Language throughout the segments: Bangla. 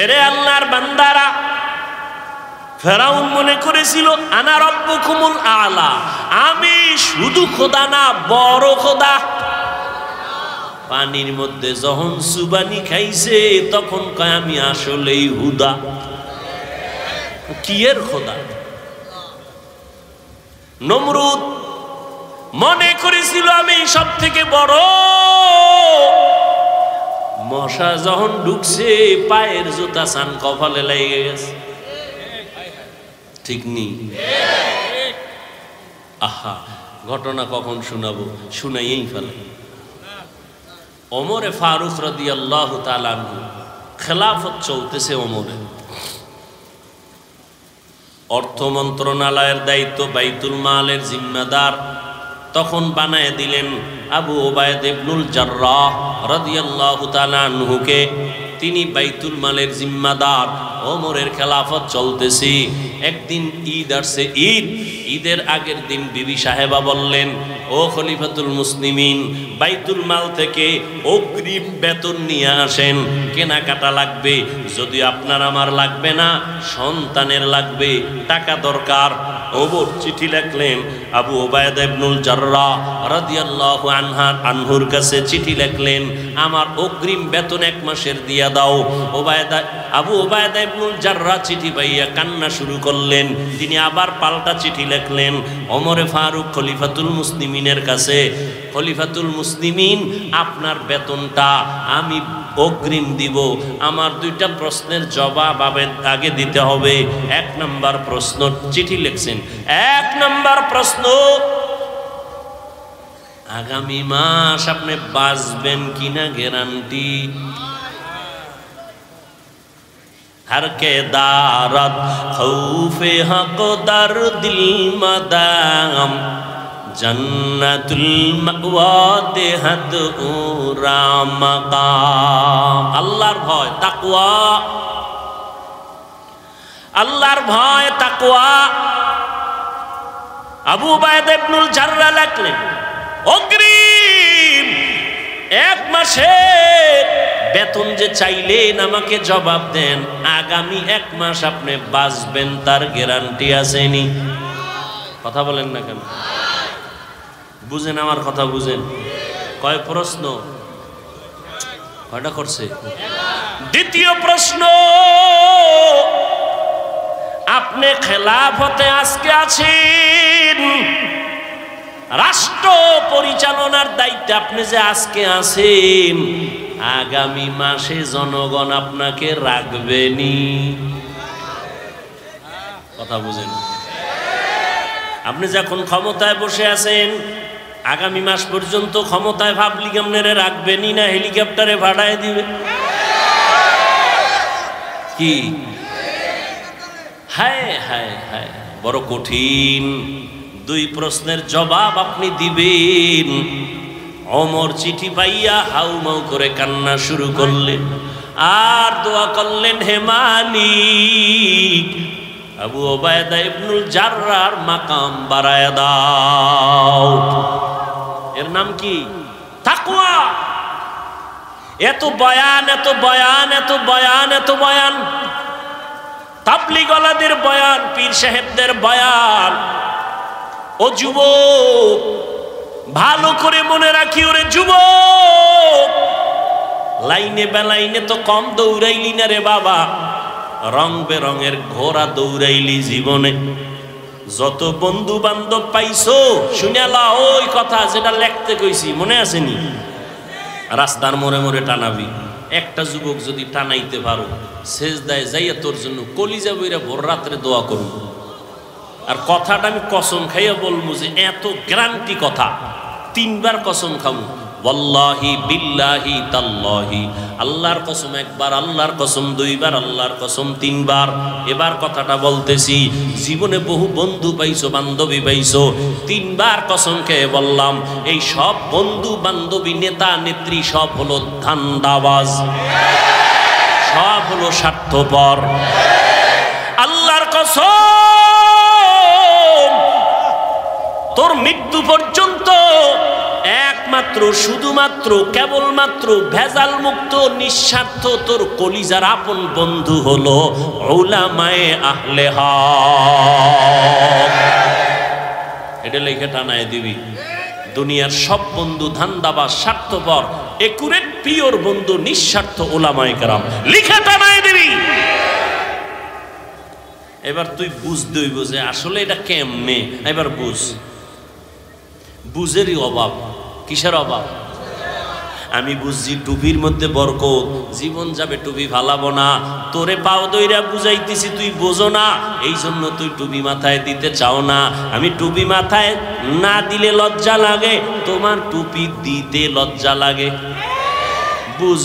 এরে আল্লাহর বান্দারা, ফেরাউন মনে করেছিল আনা রব্বুকুমুল আলা, আমি শুধু খোদা না, বড় খোদা। পানির মধ্যে যখন সুবানি খাইছে তখন কয় আমি আসলেই হুদা। কি এর খোদা? নমরুদ মনে করেছিল আমি সব থেকে বড়। মশা যখন ঢুকছে পায়ের জুতা সান কপালে লেগে গেছে। ঠিক নি? আহা, ঘটনা কখন শোনাবো, শুনাইয়েই ফেলে। ওমরে ফারুক রাদিয়াল্লাহু তাআলা আনহু, খেলাফত চলতেছে ওমরের। অর্থ মন্ত্রণালয়ের দায়িত্ব, বাইতুল মালের জিম্মাদার তখন বানায় দিলেন আবু ওবায়দা ইবনুল জাররাহ রাদিয়াল্লাহু তাআলা আনহুকে। তিনি বাইতুল মালের জিম্মাদার। ওমরের খেলাফত চলতেছে। একদিন ঈদ আসছে, ঈদের আগের দিন বিবি সাহেবা বললেন, ও খলিফাতুল মুসলিমিন, বাইতুল মাল থেকে অগ্রিম বেতন নিয়ে আসেন, কেনাকাটা লাগবে। যদি আপনার আমার লাগবে না, সন্তানের লাগবে, টাকা দরকার। ওমর চিঠি লিখলেন আবু ওবায়দা ইবনুল জাররাহ রাদিয়াল্লাহু আনহুর কাছে। চিঠি লিখলেন, আমার অগ্রিম বেতন 1 মাসের দিয়া দাও। আবু ওবায়দা ইবনুল জাররাহ চিঠি পাইয়া কান্না শুরু করলেন। তিনি আবার পাল্টা চিঠি লিখলেন ওমরে ফারুক খলিফাতুল মুসলিমিনের কাছে, খলিফাতুল মুসলিমিন, আপনার বেতনটা আমি অগ্রিম দিব। আমার 2টা প্রশ্নের জবাব আগে দিতে হবে। 1 নম্বর প্রশ্ন, চিঠি লিখছেন, 1 নম্বর প্রশ্ন, আগামী মাস আপনি বাঁচবেন কিনা গ্যারান্টি? हर के दारत खौफे हक दर दिल मदाम जन्नतुल मअवा देहत उरा मकाम। আল্লাহর ভয়, তাকওয়া, আল্লাহর ভয়, তাকওয়া। আবু উবায়দা ইবনুল জাররাহ লিখলেন, অগ্রিম 1 মাসের বেতন যে চাইলেন আমাকে জবাব দেন, আগামী 1 মাস আপনি বাঁচবেন তার গ্যারান্টি আসেনি? কথা বলেন না কেন? বুঝেন আমার কথা, বুঝেন? কয় প্রশ্ন? কয়টা করছে? দ্বিতীয় প্রশ্ন, আপনি খেলাফতে আজকে আছেন, রাষ্ট্র পরিচালনার দায়িত্বে আপনি যে আজকে আছেন, আগামী মাসে জনগণ আপনাকে রাখবেনি? কথা বুঝেন? আপনি যখন ক্ষমতায় বসে আছেন, আগামী মাস পর্যন্ত ক্ষমতায় ভাবলি আপনারে রাখবেনি না হেলিকপ্টারে ভাড়ায় দিবে? কি হায় হায় হায়, বড় কঠিন। 2 প্রশ্নের জবাব আপনি দিবেন। ওমর চিঠি পাইয়া হাউমাউ করে কান্না শুরু করলেন আর দোয়া করলেন, হে মালিক, আবু ওবায়দা ইবনুল জাররাহর মাকাম বাড়ায় দাও। এর নাম কি? তাকওয়া। এত বয়ান, এত বয়ান, এত বয়ান, এত বয়ান, তাবলীগওয়ালাদের বয়ান, পীর সাহেবদের বয়ান। ও যুবক, ভালো করে মনে রাখি, ওরে যুবক, লাইনে বেলাইনে তো কম দৌড়াইলি না রে বাবা, রং বেরঙের ঘোড়া দৌড়াইলি জীবনে। যত বন্ধু বান্ধব পাইছো শুনেলা ওই কথা যেটা লিখতে কইছি, মনে আসেনি? রাস্তার মোড়ে মোড়ে টানাবি। একটা যুবক যদি টানাইতে পারো, সেজদায় যাইয়া তোর জন্য কলিজা বইরা ভোর রাত্রে দোয়া করুন। আর কথাটা আমি কসম খাইয়া বলবো যে এত গ্যারান্টি কথা, 3 বার কসম খাবো, ওয়াল্লাহি বিল্লাহি তাল্লাহি, আল্লাহর কসম 1 বার, আল্লাহর কসম 2 বার, আল্লাহর কসম 3 বার। এবার কথাটা বলতেছি, জীবনে বহু বন্ধু পাইছো, বান্ধবী পাইছো, 3 বার কসম খেয়ে বললাম, এই সব বন্ধু বান্ধবী, নেতা নেত্রী সব হলো ধান্দাবাজ, সব হলো স্বার্থপর। আল্লাহর কসম, তোর মৃত্যু পর্যন্ত 1 একমাত্র শুধুমাত্র কেবলমাত্র ভেজাল মুক্ত নিঃস্বার্থ তোর কলিজার আপন বন্ধু হলো উলামায়ে আহলে হক। এটা লেখে টানায় দিবি। দুনিয়ার সব বন্ধু ধান্দাবাজ স্বার্থপর, একুরেট পিওর বন্ধু নিঃস্বার্থ উলামায়ে কেরাম, লিখে টানায় দিবি। এবার তুই বুঝতে হইব যে আসলে এটা কেমনে। এবার বুঝেরই অভাব। কিসের অভাব? আমি বুঝছি টুপির মধ্যে বরকত, জীবন যাবে টুপি ফালাবো না। তোরে পাও দইরা বুঝাইতেছি, তুই বোঝো না, এই জন্য তুই টুপি মাথায় দিতে চাও না। আমি টুপি মাথায় না দিলে লজ্জা লাগে, তোমার টুপি দিতে লজ্জা লাগে। বুঝ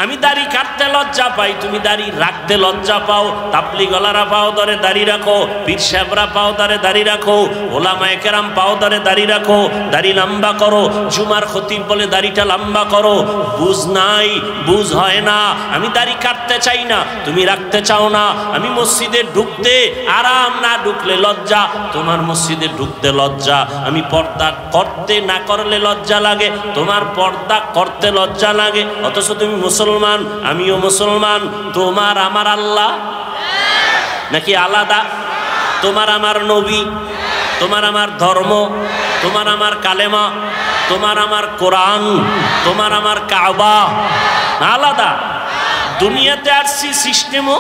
আমি দাড়ি কাটতে লজ্জা পাই, তুমি দাড়ি রাখতে লজ্জা পাও। তাবলিগ ওয়ালারা পাও ধরে দাড়ি রাখো, পীর সাহেবরা পাও ধরে দাড়ি রাখো, ওলামায়ে কেরাম পাও ধরে দাড়ি রাখো, দাড়ি লম্বা করো। জুমার খতিব বলে দাড়িটা লম্বা করো। বুঝ নাই, বুঝ হয় না। আমি দাড়ি কাটতে চাই না, তুমি রাখতে চাও না। আমি মসজিদে ঢুকতে আরাম, না ঢুকলে লজ্জা, তোমার মসজিদে ঢুকতে লজ্জা। আমি পর্দা করতে না করলে লজ্জা লাগে, তোমার পর্দা করতে লজ্জা লাগে। অথচ তুমি মুসলমান, আমিও মুসলমান। তোমার আমার আল্লাহ নাকি আলাদা? তোমার আমার নবী, তোমার আমার ধর্ম, তোমার আমার কালেমা, তোমার আমার কোরআন, তোমার আমার কাবা আলাদা। দুনিয়াতে আসছি সিস্টেমও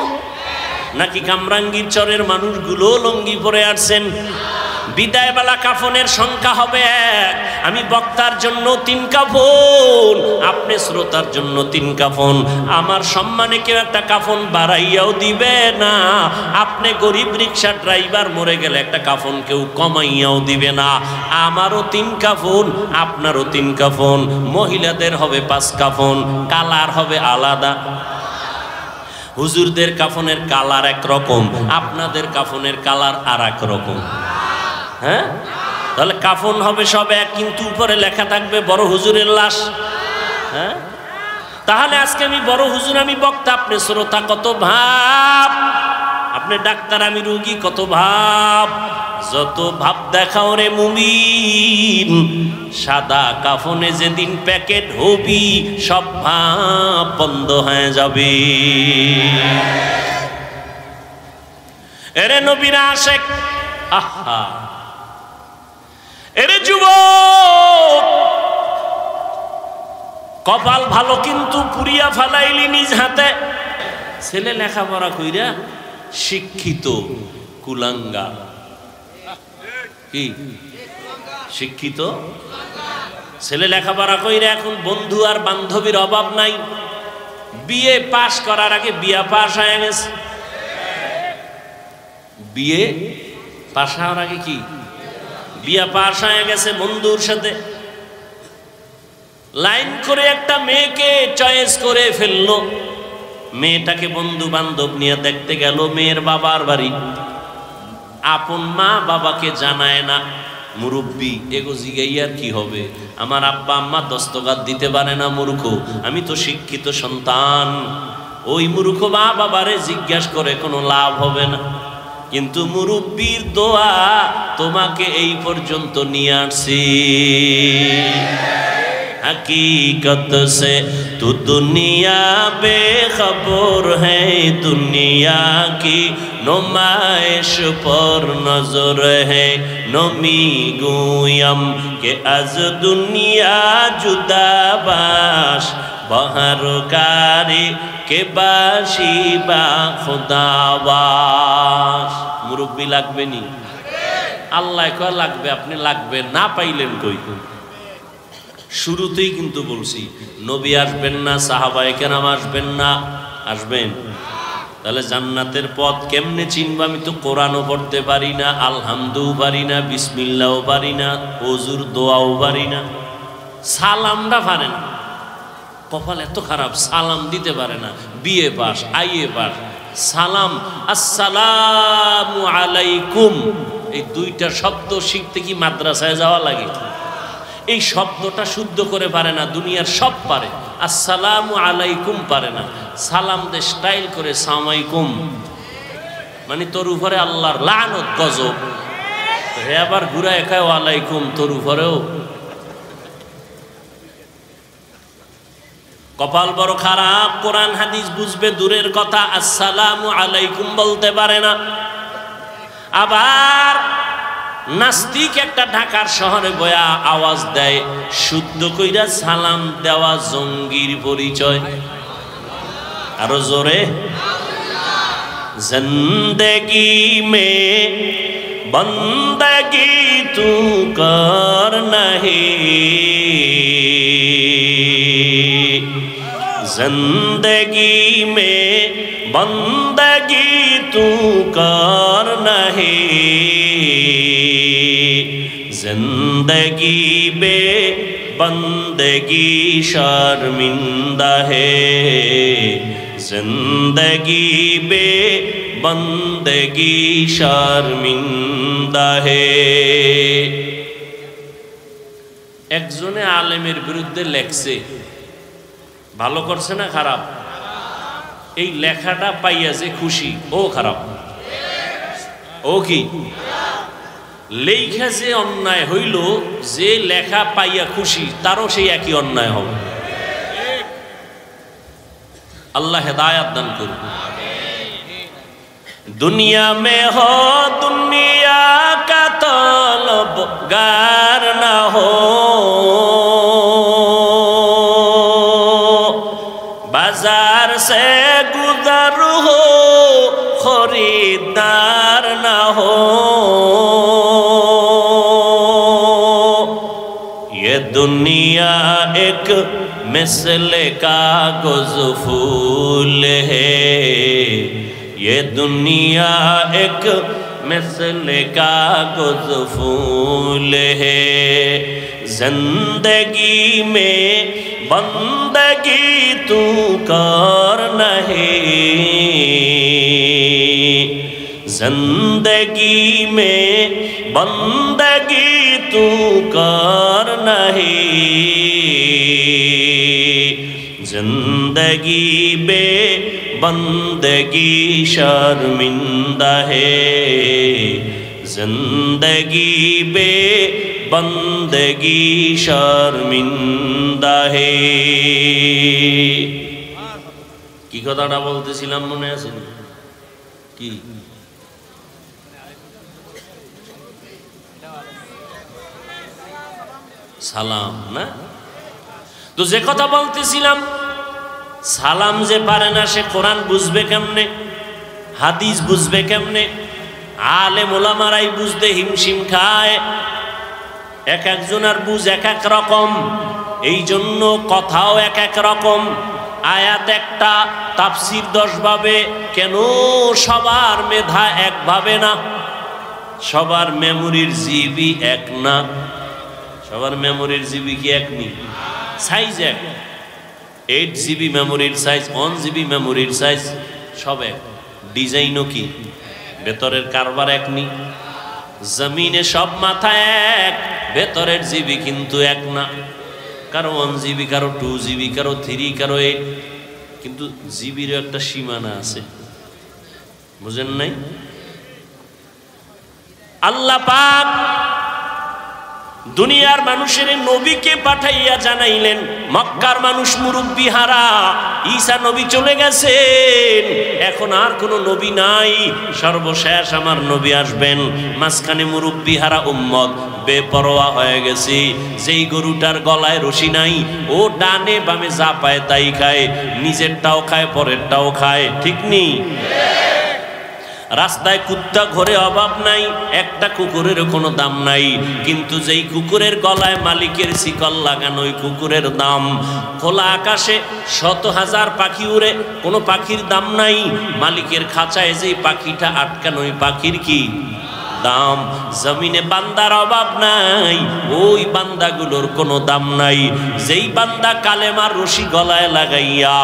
নাকি কামরাঙ্গীর চরের মানুষগুলো লঙ্গি পরে আসছেন। বিদায়বেলা কাফনের সংখ্যা হবে এক। আমি বক্তার জন্য 3 কাফন, আপনি শ্রোতার জন্য 3 কাফন। আমার সম্মানে কেউ একটা কাফন বাড়াইয়াও দিবে না। আপনি গরিব রিক্সা ড্রাইভার মরে গেলে একটা কাফন কেউ কমাইয়াও দিবে না। আমারও 3 কাফন, আপনারও 3 কাফন। মহিলাদের হবে 5 কাফন, কালার হবে আলাদা। হুজুরদের কাফনের কালার একরকম, আপনাদের কাফনের কালার আর এক রকম। হ্যাঁ, তাহলে কাফন হবে সব এক, কিন্তু উপরে লেখা থাকবে বড় হুজুরের লাশ। হ্যাঁ, তাহলে আজকে আমি বড় হুজুর, আমি বক্তা, আপনি শ্রোতা, কত ভাব। আপনি ডাক্তার, আমি রোগী, কত ভাব। যত ভাব দেখাও রে মুমিন, সাদা কাফনে যেদিন প্যাকেট হবি সব ভাব বন্ধ হয়ে যাবে। এরে নবীর আশেক, আহা এরে যুবক, কপাল ভালো কিন্তু পুরিয়া ফালাইলি নিজ হাতে। ছেলে লেখাপড়া কইরা শিক্ষিত কুলাঙ্গা, কি শিক্ষিত ছেলে লেখাপড়া কইরা এখন বন্ধু আর বান্ধবীর অভাব নাই। বিয়ে পাশ করার আগে বিয়া পাশ হয়ে গেছে। বিয়ে পাশ হওয়ার আগে কি বিয়া পাশ হয়ে গেছে। বন্ধুর সাথে লাইন করে একটা মেয়েকে চয়েস করে ফেললো। মেয়েটাকে বন্ধু বান্ধব নিয়ে দেখতে গেল মেয়ের বাবার বাড়ি। আপন মা বাবাকে জানায় না। মুরব্বী এগো জিগাইয়ার কি হবে, আমার আব্বা আম্মা দস্তগাত দিতে পারে না, মূর্খ। আমি তো শিক্ষিত সন্তান। ওই মূর্খ মা বাবারে জিজ্ঞাসা করে কোনো লাভ হবে না। কিন্তু মুরব্বীর দোয়া তোমাকে এই পর্যন্ত নিয়ে আসছি। हकीकत से तू दुनिया बेखबर है, दुनिया की नुमाइश पर नजर है। नमी गुयम के आज दुनिया जुदा बाश, बहरकारी के बाशी बा खुदावास। मुरब्बी लागबे नी? আল্লাহ কয় লাগবে, আপনি লাগবে না পাইলেন কই? শুরুতেই কিন্তু বলছি নবী আসবেন না, সাহাবায়ে কেরাম আসবেন না, আসবেন। তাহলে জান্নাতের পথ কেমনে চিনব? আমি তো কোরআনও পড়তে পারি না, আলহামদুও পারি না, বিসমিল্লাহও পারি না, ওযুর দোয়াও পারি না, সালামটা পারে না। কপাল এত খারাপ, সালাম দিতে পারে না। বিএ পাস, আইএ পাস, সালাম আসসালামু আলাইকুম, এই 2টা শব্দ শিখতে কি মাদ্রাসায় যাওয়া লাগে? এই শব্দটা শুদ্ধ করে পারে না। দুনিয়ার সব পারে, আসসালামু আলাইকুম পারে না। সালাম দে স্টাইল করে সালামাইকুম, মানে তোর উপরে আল্লাহর লানত গজব। হে আবার ঘুরা একাই ওয়ালাইকুম, তোর উপরেও কপাল বড় খারাপ, কোরআন হাদিস বুঝবে দূরের কথা, আসসালামু আলাইকুম বলতে পারে না। আবার নাস্তিক একটা ঢাকার শহরে বয়া আওয়াজ দেয়, শুদ্ধ কইরা সালাম দেওয়া জঙ্গির পরিচয়। আরো জোরে, জিন্দেগি মে বন্দগি তু কর নাহি, जिंदगी में बंदगी तू कर नहीं, जिंदगी बे बंदगी शर्मिंदा है, जिंदगी बे बंदगी शर्मिंदा है। একজনে আলেমের বিরুদ্ধে লেখছে, ভালো করছে না খারাপ? এই লেখাটা পাইয়া যে খুশি, ও খারাপ, ও কি লেখা যে অন্যায় হইল, যে লেখা পাইয়া খুশি তারও সেই একই অন্যায় হবে। আল্লাহ হেদায়াত দান করুন। দুনিয়া মে হো দুনিয়া কা তলবগার না হো, बाजार से गुजर हो खरीदार ना हो, ये दुनिया एक मिसले कागज फूल है, ये दुनिया एक मिसले कागज फूल है, जिंदगी में बंदगी तू कर नहीं, जिंदगी में बंदगी तू कर नहीं, जिंदगी बे बंदगी शर्मिंदा है, जिंदगी बे बंदगी शर्मिंदा है। কি কথাটা বলতেছিলাম মনে আছে কি? সালাম না? তো যে কথা বলতেছিলাম, সালাম যে পারে না সে কোরআন বুঝবে কেমনে, হাদিস বুঝবে কেমনে? আলেম ওলামারাই বুঝতে হিমশিম খায়। এক একজনের বুঝ এক এক রকম, এই জন্য কথাও এক এক রকম। আয়াত একটা, তাফসির 10 ভাবে। কেন? সবার মেধা একভাবে না, সবার মেমোরির জিবি এক না। সবার মেমোরির জিবি কি এক নি? সাইজ এক। 8 জিবি মেমোরির সাইজ, 1 জিবি মেমোরির সাইজ সব এক। ডিজাইনও কি? ভেতরের কারবার এক নি। জমিনে সব মাথা এক, ভেতরের জিবি কিন্তু এক না। কারো 1 জিবি, কারো 2 জিবি, কারো 3, কারো 8। কিন্তু জিবিরও একটা সীমানা আছে, বুঝেন নাই? আল্লাহ পাক দুনিয়ার মানুষের নবীকে পাঠাইয়া জানাইলেন, মক্কার মানুষ মুরব্বি হারা, ঈসা নবী চলে গেছেন, এখন আর কোনো নবী নাই, সর্বশেষ আমার নবী আসবেন। মাঝখানে মুরব্বি হারা উম্মত বেপরোয়া হয়ে গেছে। যেই গরুটার গলায় রশি নাই, ও ডানে বামে যা পায় তাই খায়, নিজেরটাও খায় পরেরটাও খায়, ঠিক নেই? রাস্তায় কুত্তা ঘরে অভাব নাই, একটা কুকুরের কোনো দাম নাই। কিন্তু যেই কুকুরের গলায় মালিকের শিকল লাগানো, ওই কুকুরের দাম। খোলা আকাশে 100,000 পাখি উড়ে, কোনো পাখির দাম নাই। মালিকের খাঁচায় যেই পাখিটা আটকানো, ওই পাখির কি দাম? জমিনে বান্দার অভাব নাই, ওই বান্দাগুলোর কোনো দাম নাই। যেই বান্দা কালেমার রশি গলায় লাগাইয়া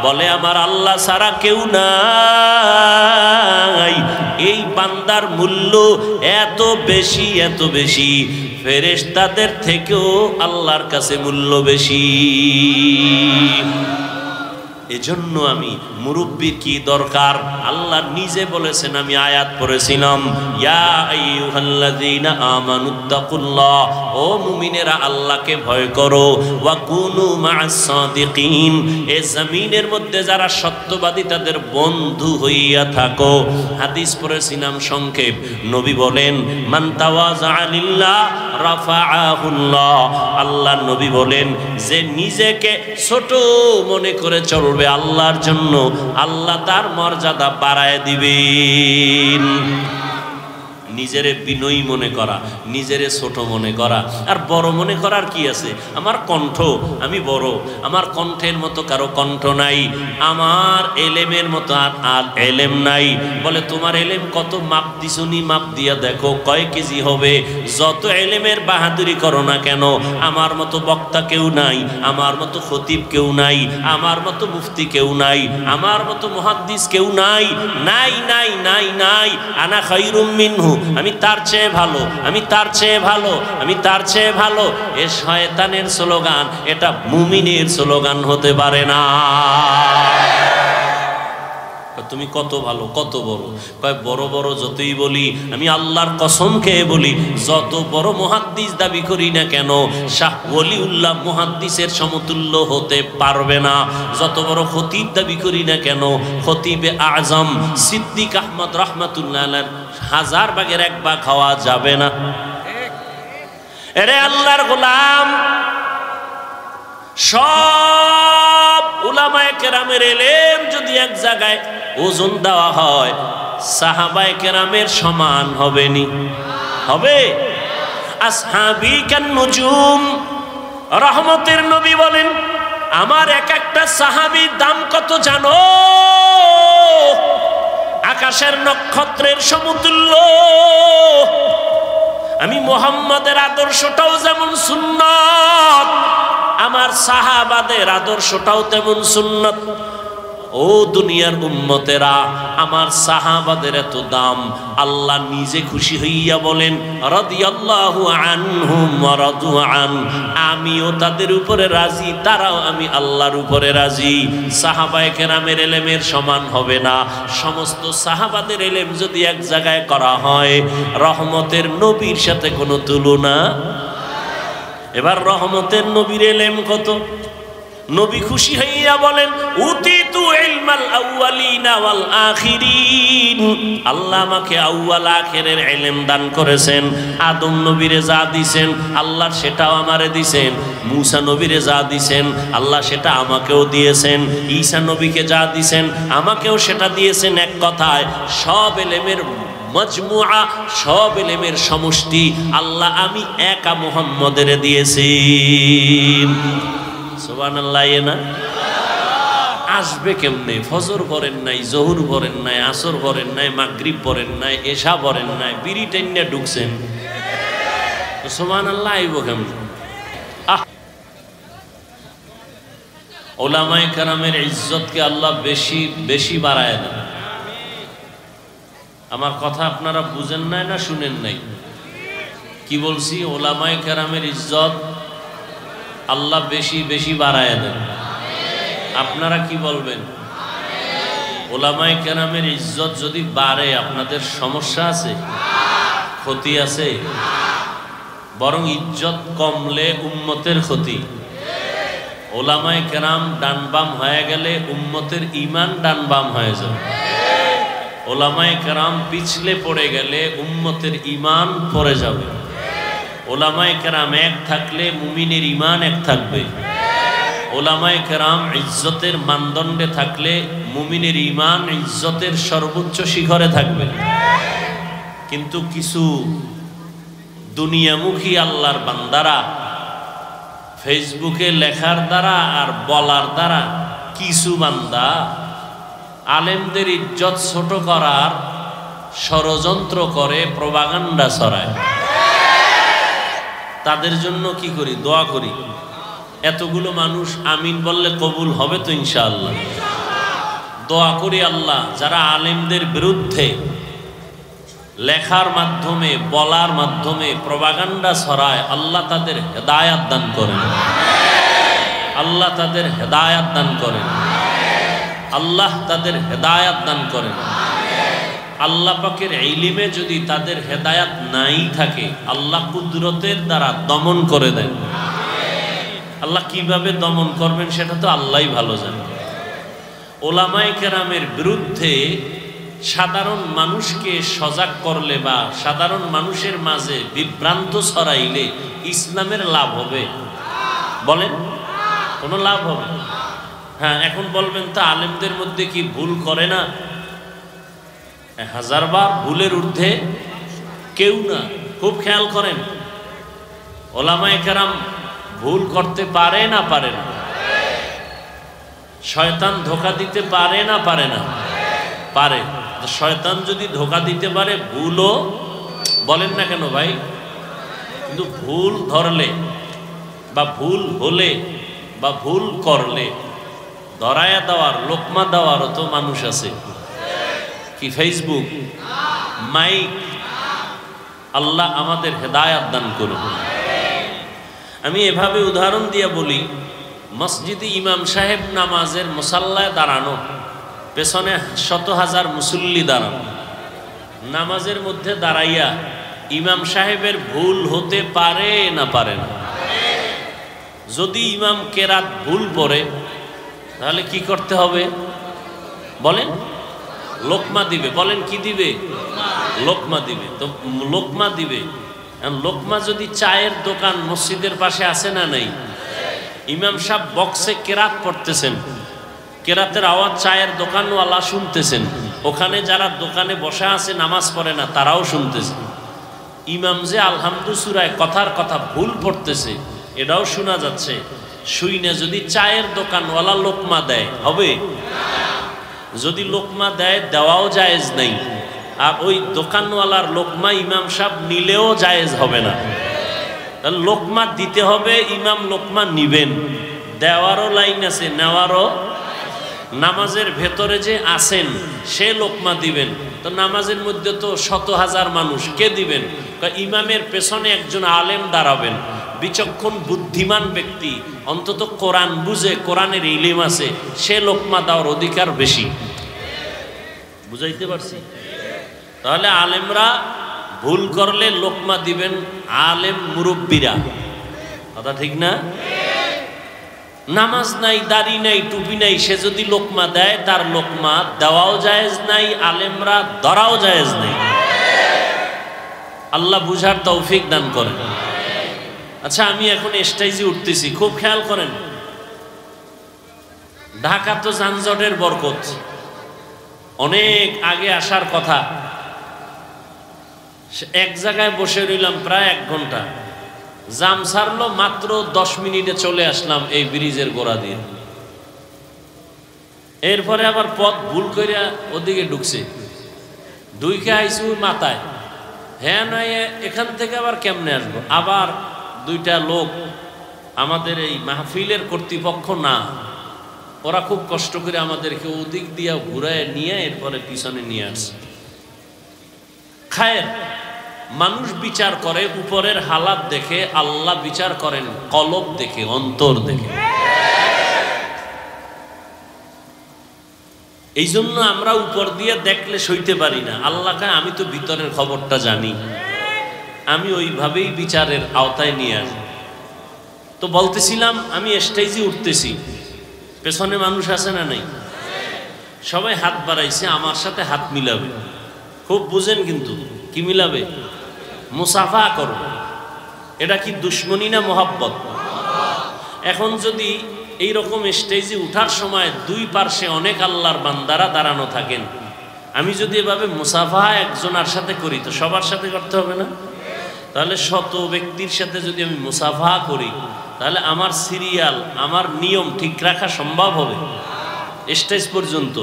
বলে আমার আল্লাহ ছাড়া কেউ নাই, এই বান্দার মূল্য এত বেশি, এত বেশি, ফেরেশতাদের থেকেও আল্লাহর কাছে মূল্য বেশি। এজন্য আমি মুরব্বির কি দরকার, আল্লাহ নিজে বলেছেন, আমি আয়াত পড়েছিলাম, ইয়া আইয়ুহাল্লাযীনা আমানুত্তাকুল্লাহ, ও মুমিনেরা আল্লাহকে ভয় করো, ওয়া কুনু মা'আস সাদিকিন, এই জমিনের মধ্যে যারা সত্যবাদী তাদের বন্ধু হইয়া থাকো। হাদিস পড়েছিলাম সংক্ষেপ, নবী বলেন, মান তাওয়াযা লিল্লাহ রাফাআহুল্লাহ, আল্লাহ নবী বলেন, যে নিজেকে ছোট মনে করে চলবে আল্লাহর জন্য, আল্লাহ তার মর্যাদা বাড়ায় দিবেন। নিজেরে বিনয়ী মনে করা, নিজেরে ছোট মনে করা আর বড় মনে করার কি আছে? আমার কণ্ঠ, আমি বড়, আমার কণ্ঠের মতো কারো কণ্ঠ নাই, আমার এলেমের মতো আর এলেম নাই। বলে তোমার এলেম কত? মাপ দিছুনি, মাপ দিয়া দেখো কয় কেজি হবে। যত এলেমের বাহাদুরি করো না কেন, আমার মতো বক্তা কেউ নাই, আমার মতো খতিব কেউ নাই, আমার মতো মুফতি কেউ নাই, আমার মতো মুহাদ্দিস কেউ নাই, নাই নাই নাই নাই। আনা খায়রুম মিনহু, আমি তার চেয়ে ভালো, আমি তার চেয়ে ভালো, আমি তার চেয়ে ভালো। এ শয়তানের স্লোগান, এটা মুমিনের স্লোগান হতে পারে না। তুমি কত ভালো, কত বড়? কয় বড় বড় যতই বলি, আমি আল্লাহর কসম খেয়ে বলি, যত বড় মুহাদ্দিস দাবি করি না কেন, শাহ ওলিউল্লাহ মুহাদ্দিসের সমতুল্য হতে পারবে না। যত বড় খতিব দাবি করি না কেন, খতিবে আজম সিদ্দিক আহমদ রাহমাতুল্লাহ আলাইহির 1000 ভাগের 1 ভাগ খাওয়া যাবে না। এরে আল্লাহর গোলাম, সব উলামায়ে কেরামের ইলম যদি এক জায়গায় ওজন দেওয়া হয়, সাহাবায়ে কেরামের সমান হবে নি? হবে? আসহাবী কান নুজুম, রহমতের নবী বলেন, আমার এক একটা সাহাবীর দাম কত জানো? আকাশের নক্ষত্রের সমতুল্য। আমি মুহাম্মাদের আদর্শটাও যেমন সুন্নাত, আমার সাহাবাদের আদর্শটাও তেমন সুন্নাত। ও দুনিয়ার উম্মতেরা, আমার সাহাবাদের এত দাম, আল্লাহ নিজে খুশি হইয়া বলেন, রাদিয়াল্লাহু আনহুম ওয়া রাদু আন, আমিও তাদের উপরে রাজি, তারাও আমি আল্লাহর উপরে রাজি। সাহাবায়ে কেরামের ইলমের সমান হবে না। সমস্ত সাহাবাদের ইলম যদি এক জায়গায় করা হয়, রহমতের নবীর সাথে কোনো তুলনা। এবার রহমতের নবীর ইলম কত? নবী খুশি হইয়া বলেন, উতিতু ইলমাল আউয়ালিনা ওয়াল আখিরিন, আল্লাহ আমাকে আউয়াল আখিরের ইলম দান করেছেন। আদম নবীরে যা দিবেন আল্লাহ সেটাও আমারে দিবেন, মূসা নবীরে যা দিবেন আল্লাহ সেটা আমাকেও দিয়েছেন, ঈসা নবীকে যা দিবেন আমাকেও সেটা দিয়েছেন। এক কথায় সব ইলমের মজমুআ, সব ইলমের সমষ্টি আল্লাহ আমি একা মুহাম্মদের দিয়েছি। সুবহানাল্লাহ। না আসবে কেমনে? ফজর পড়েন নাই, জোহর পড়েন নাই, আসর পড়েন নাই, মাগরিব পড়েন নাই, এশা পড়েন নাই, বিড়ি টেনে ঢুকছেন, সুবহানাল্লাহ আইব কেমনে? উলামায়ে কেরামের ইজ্জতকে আল্লাহ বেশি বেশি বাড়ায় দেন। আমার কথা আপনারা বুঝেন নাই না শুনেন নাই? কি বলছি? উলামায়ে কেরামের ইজ্জত আল্লাহ বেশি বেশি বাড়ায় দেন। আপনারা কি বলবেন? উলামায়ে কেরামের ইজ্জত যদি বাড়ে আপনাদের সমস্যা আছে? ক্ষতি আছে? বরং ইজ্জত কমলে উম্মতের ক্ষতি। উলামায়ে কেরাম ডানবাম হয়ে গেলে উম্মতের ঈমান ডানবাম হয়ে যায়। উলামায়ে কেরাম পিছলে পড়ে গেলে উম্মতের ঈমান পড়ে যাবে। উলামায়ে কেরাম এক থাকলে মুমিনের ঈমান এক থাকবে। উলামায়ে কেরাম ইজ্জতের মানদণ্ডে থাকলে মুমিনের ঈমান ইজ্জতের সর্বোচ্চ শিখরে থাকবে। কিন্তু কিছু দুনিয়ামুখী আল্লাহর বান্দারা ফেসবুকে লেখার দ্বারা আর বলার দ্বারা কিছু বান্দা আলেমদের ইজ্জত ছোট করার ষড়যন্ত্র করে, প্রপাগান্ডা ছড়ায়। তাদের জন্য কি করি? দোয়া করি। এতগুলো মানুষ আমিন বললে কবুল হবে তো ইনশাআল্লাহ। দোয়া করি আল্লাহ যারা আলেমদের বিরুদ্ধে লেখার মাধ্যমে, বলার মাধ্যমে প্রপাগান্ডা ছড়ায়, আল্লাহ তাদের হেদায়াত দান করেন, আল্লাহ তাদের হেদায়াত দান করেন। আল্লাহ তাদের হেদায়াত দান করেন। আল্লাহ পাকের ইলমে যদি তাদের হেদায়াত নাই থাকে, আল্লাহ কুদরতের দ্বারা দমন করে দেন। আল্লাহ কিভাবে দমন করবেন সেটা তো আল্লাহই ভালো জানেন। ওলামায়ে কেরামের বিরুদ্ধে সাধারণ মানুষকে সজাগ করলে বা সাধারণ মানুষের মাঝে বিভ্রান্ত ছড়াইলে ইসলামের লাভ হবে? বলেন, কোনো লাভ হবে? হ্যাঁ, এখন বলবেন তা আলেমদের মধ্যে কি ভুল করে না? 1000 বার ভুলের ঊর্ধ্বে কেউ না। খুব খেয়াল করেন, ওলামায়ে কেরাম ভুল করতে পারে না পারে না? শয়তান ধোঁকা দিতে পারে না পারে না? পারে। শয়তান যদি ধোঁকা দিতে পারে, ভুলও বলেন না কেন ভাই? কিন্তু ভুল ধরলে বা ভুল হলে বা ভুল করলে ধরায়া দেওয়ার, লোকমা দেওয়ারও তো মানুষ আছে। কি ফেসবুক, মাইক? আল্লাহ আমাদের হেদায়াত দান করুন। আমি এভাবে উদাহরণ দিয়ে বলি, মসজিদে ইমাম সাহেব নামাজের মুসাল্লায় দাঁড়ানো, পেছনে 100,000 মুসল্লি দাঁড়ানো, নামাজের মধ্যে দাঁড়াইয়া ইমাম সাহেবের ভুল হতে পারে না পারে না? যদি ইমাম কেরাত ভুল পড়ে তাহলে কি করতে হবে বলেন? লোকমা দিবে। বলেন কি দিবে? লোকমা দিবে। তো লোকমা দিবে, লোকমা যদি চায়ের দোকান মসজিদের পাশে আছে না নাই? ইমাম সাহেব বক্সে কেরাত পড়তেছেন, কেরাতের আওয়াজ চায়ের দোকানওয়ালা শুনতেছেন, ওখানে যারা দোকানে বসা আছে নামাজ পড়ে না তারাও শুনতেছে। ইমাম যে আলহামদু সূরায় কথার কথা ভুল পড়তেছে এটাও শোনা যাচ্ছে। শুই না যদি চায়ের দোকানওয়ালা লোকমা দেয় হবে? যদি লোকমা দেয়, দেওয়াও জায়েজ নেই। আর ওই দোকানওয়ালার লোকমা ইমাম সাহেব নিলেও জায়েজ হবে না। লোকমা দিতে হবে, ইমাম লোকমা নিবেন। দেওয়ারও লাইন আছে, নেওয়ারও। নামাজের ভেতরে যে আসেন সে লোকমা দিবেন। তো নামাজের মধ্যে তো 100,000 মানুষ, কে দিবেন? ইমামের পেছনে একজন আলেম দাঁড়াবেন, বিচক্ষণ বুদ্ধিমান ব্যক্তি, অন্তত কোরআন বুঝে, কোরআনের ইলম আছে, সে লোকমা দেওয়ার অধিকার বেশি। বুঝাইতে পারছি? তাহলে আলেমরা ভুল করলে লোকমা দিবেন আলেম মুরব্বীরা। কথা ঠিক না? নামাজ নাই, দাড়ি নাই, টুপি নাই, সে যদি লোকমা দেয় তার লোকমা দেওয়াও জায়েজ নাই, আলেমরা ধরাও জায়েজ নাই। আল্লাহ বুঝার তৌফিক দান করেন। আচ্ছা, আমি এখন স্টেজে উঠতেছি, খুব খেয়াল করেন। ঢাকা তো যানজটের বরকত, অনেক আগে আসার কথা, এক জায়গায় বসে রইলাম প্রায় 1 ঘন্টা। জাম ছাড়লো মাত্র 10 মিনিটে চলে আসলাম এই ব্রিজের গোড়া দিয়ে। এরপরে আবার পথ ভুল করিয়া ওদিকে ঢুকছে, ঢুকে আইসি মাথায়, হ্যাঁ নয় এখান থেকে আবার কেমনে আসবো? আবার 2টা লোক, আমাদের এই মাহফিলের কর্তৃপক্ষ না, ওরা খুব কষ্ট করে আমাদেরকে ওদিক দিয়া ঘুরায় নিয়ে এরপরে পিছনে নিয়ে আসছে। খায়ের মানুষ বিচার করে উপরের হালাত দেখে, আল্লাহ বিচার করেন কলব দেখে, অন্তর দেখে। এই জন্য আমরা উপর দিয়ে দেখলে সইতে পারি না। আল্লাহ কয় আমি তো ভিতরের খবরটা জানি, আমি ওইভাবেই বিচারের আওতায় নিয়ে আসি। তো বলতেছিলাম, আমি স্টেজে উঠতেছি, পেছনে মানুষ আছে না নাই? সবাই হাত বাড়াইছে, আমার সাথে হাত মিলাবে। খুব বুঝেন কিন্তু, কি মিলাবে? মুসাফা করবে। এটা কি দুশ্মনী না মহব্বত? এখন যদি এই রকম স্টেজে উঠার সময় 2 পার্শ্বে অনেক আল্লাহর বান্দারা দাঁড়ানো থাকেন, আমি যদি এভাবে মুসাফা একজনের সাথে করি তো সবার সাথে করতে হবে না? তাহলে 100 ব্যক্তির সাথে যদি আমি মুসাফা করি তাহলে আমার সিরিয়াল, আমার নিয়ম ঠিক রাখা সম্ভব হবে? স্টেজ পর্যন্ত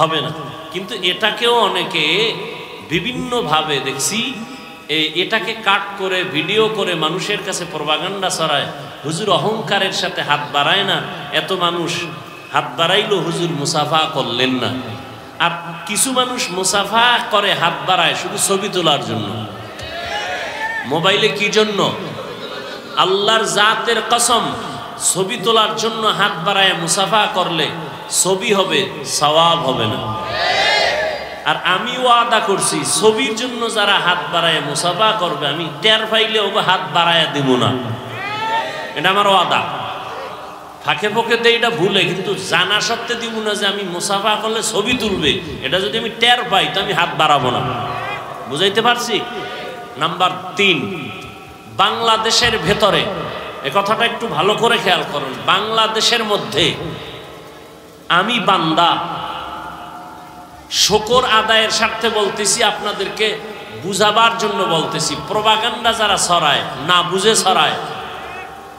হবে না। কিন্তু এটাকেও অনেকে বিভিন্নভাবে দেখছি, এটাকে কাট করে ভিডিও করে মানুষের কাছে প্রপাগান্ডা ছড়ায়। হুজুর অহংকারের সাথে হাত বাড়ায় না, এত মানুষ হাত বাড়াইলো, হুজুর মুসাফা করলেন না। আর কিছু মানুষ মুসাফা করে, হাত বাড়ায় শুধু ছবি তোলার জন্য। মোবাইলে কি জন্য? আল্লাহর জাতের কসম, ছবি তোলার জন্য হাত বাড়ায় মুসাফা করলে ছবি হবে, সওয়াব হবে না। আর আমি ওয়াদা করছি ছবির জন্য যারা হাত বাড়ায় মুসাফা করবে, আমি টের পাইলে ওকে হাত বাড়ায় দিব না, এটা আমার ওয়াদা। ফাঁকে ফোঁকে তো এটা ভুলে, কিন্তু জানা সত্ত্বে দিব না যে আমি মুসাফা করলে ছবি তুলবে, এটা যদি আমি টের পাই তো আমি হাত বাড়াবো না। বুঝাইতে পারছি? নাম্বার 3, বাংলাদেশের ভেতরে, এ কথাটা একটু ভালো করে খেয়াল করুন, বাংলাদেশের মধ্যে আমি বান্দা শুকর আদায়ের স্বার্থে বলতেছি, আপনাদেরকে বুঝাবার জন্য বলতেছি। প্রপাগান্ডা যারা ছড়ায়, না বুঝে ছড়ায়,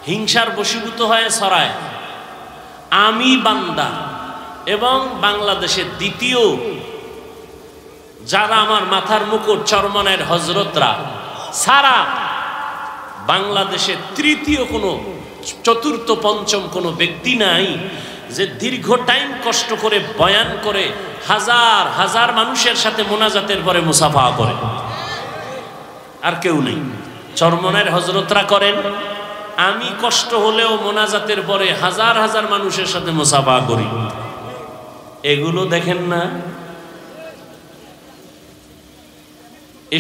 হিংসার বশীভূত হয়ে ছড়ায়, আমি বান্দা এবং বাংলাদেশের দ্বিতীয় যারা আমার মাথার মুকুট চরমনের হজরতরা সারা বাংলাদেশে তৃতীয় কোনো, চতুর্থ পঞ্চম কোনো ব্যক্তি নাই যে দীর্ঘ টাইম কষ্ট করে বয়ান করে হাজার হাজার মানুষের সাথে মোনাজাতের পরে মুসাফা করে। আর কেউ নেই। চরমনের হজরতরা করেন, আমি কষ্ট হলেও মোনাজাতের পরে হাজার হাজার মানুষের সাথে মুসাফা করি। এগুলো দেখেন না?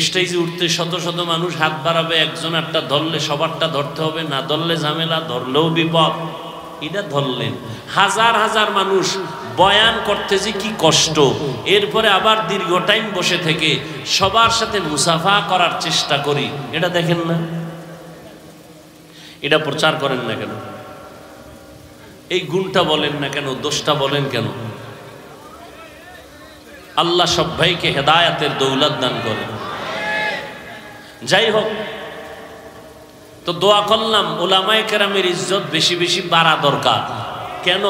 স্টেজে উঠতে শত শত মানুষ হাত বাড়াবে, একজন একটা ধরলে সবারটা ধরতে হবে, না ধরলে ঝামেলা, ধরলেও বিপদ। এটা ধরলেন, হাজার হাজার মানুষ বয়ান করতে যে কি কষ্ট, এরপরে আবার দীর্ঘ টাইম বসে থেকে সবার সাথে মুসাফা করার চেষ্টা করি, এটা দেখেন না? এটা প্রচার করেন না কেন? এই গুণটা বলেন না কেন? দোষটা বলেন কেন? আল্লাহ সব ভাইকে হেদায়েতের দৌলত দান করেন। যাই হোক, তো দোয়া করলাম উলামায়ে কেরামের ইজ্জত বেশি বেশি বাড়া দরকার। কেন?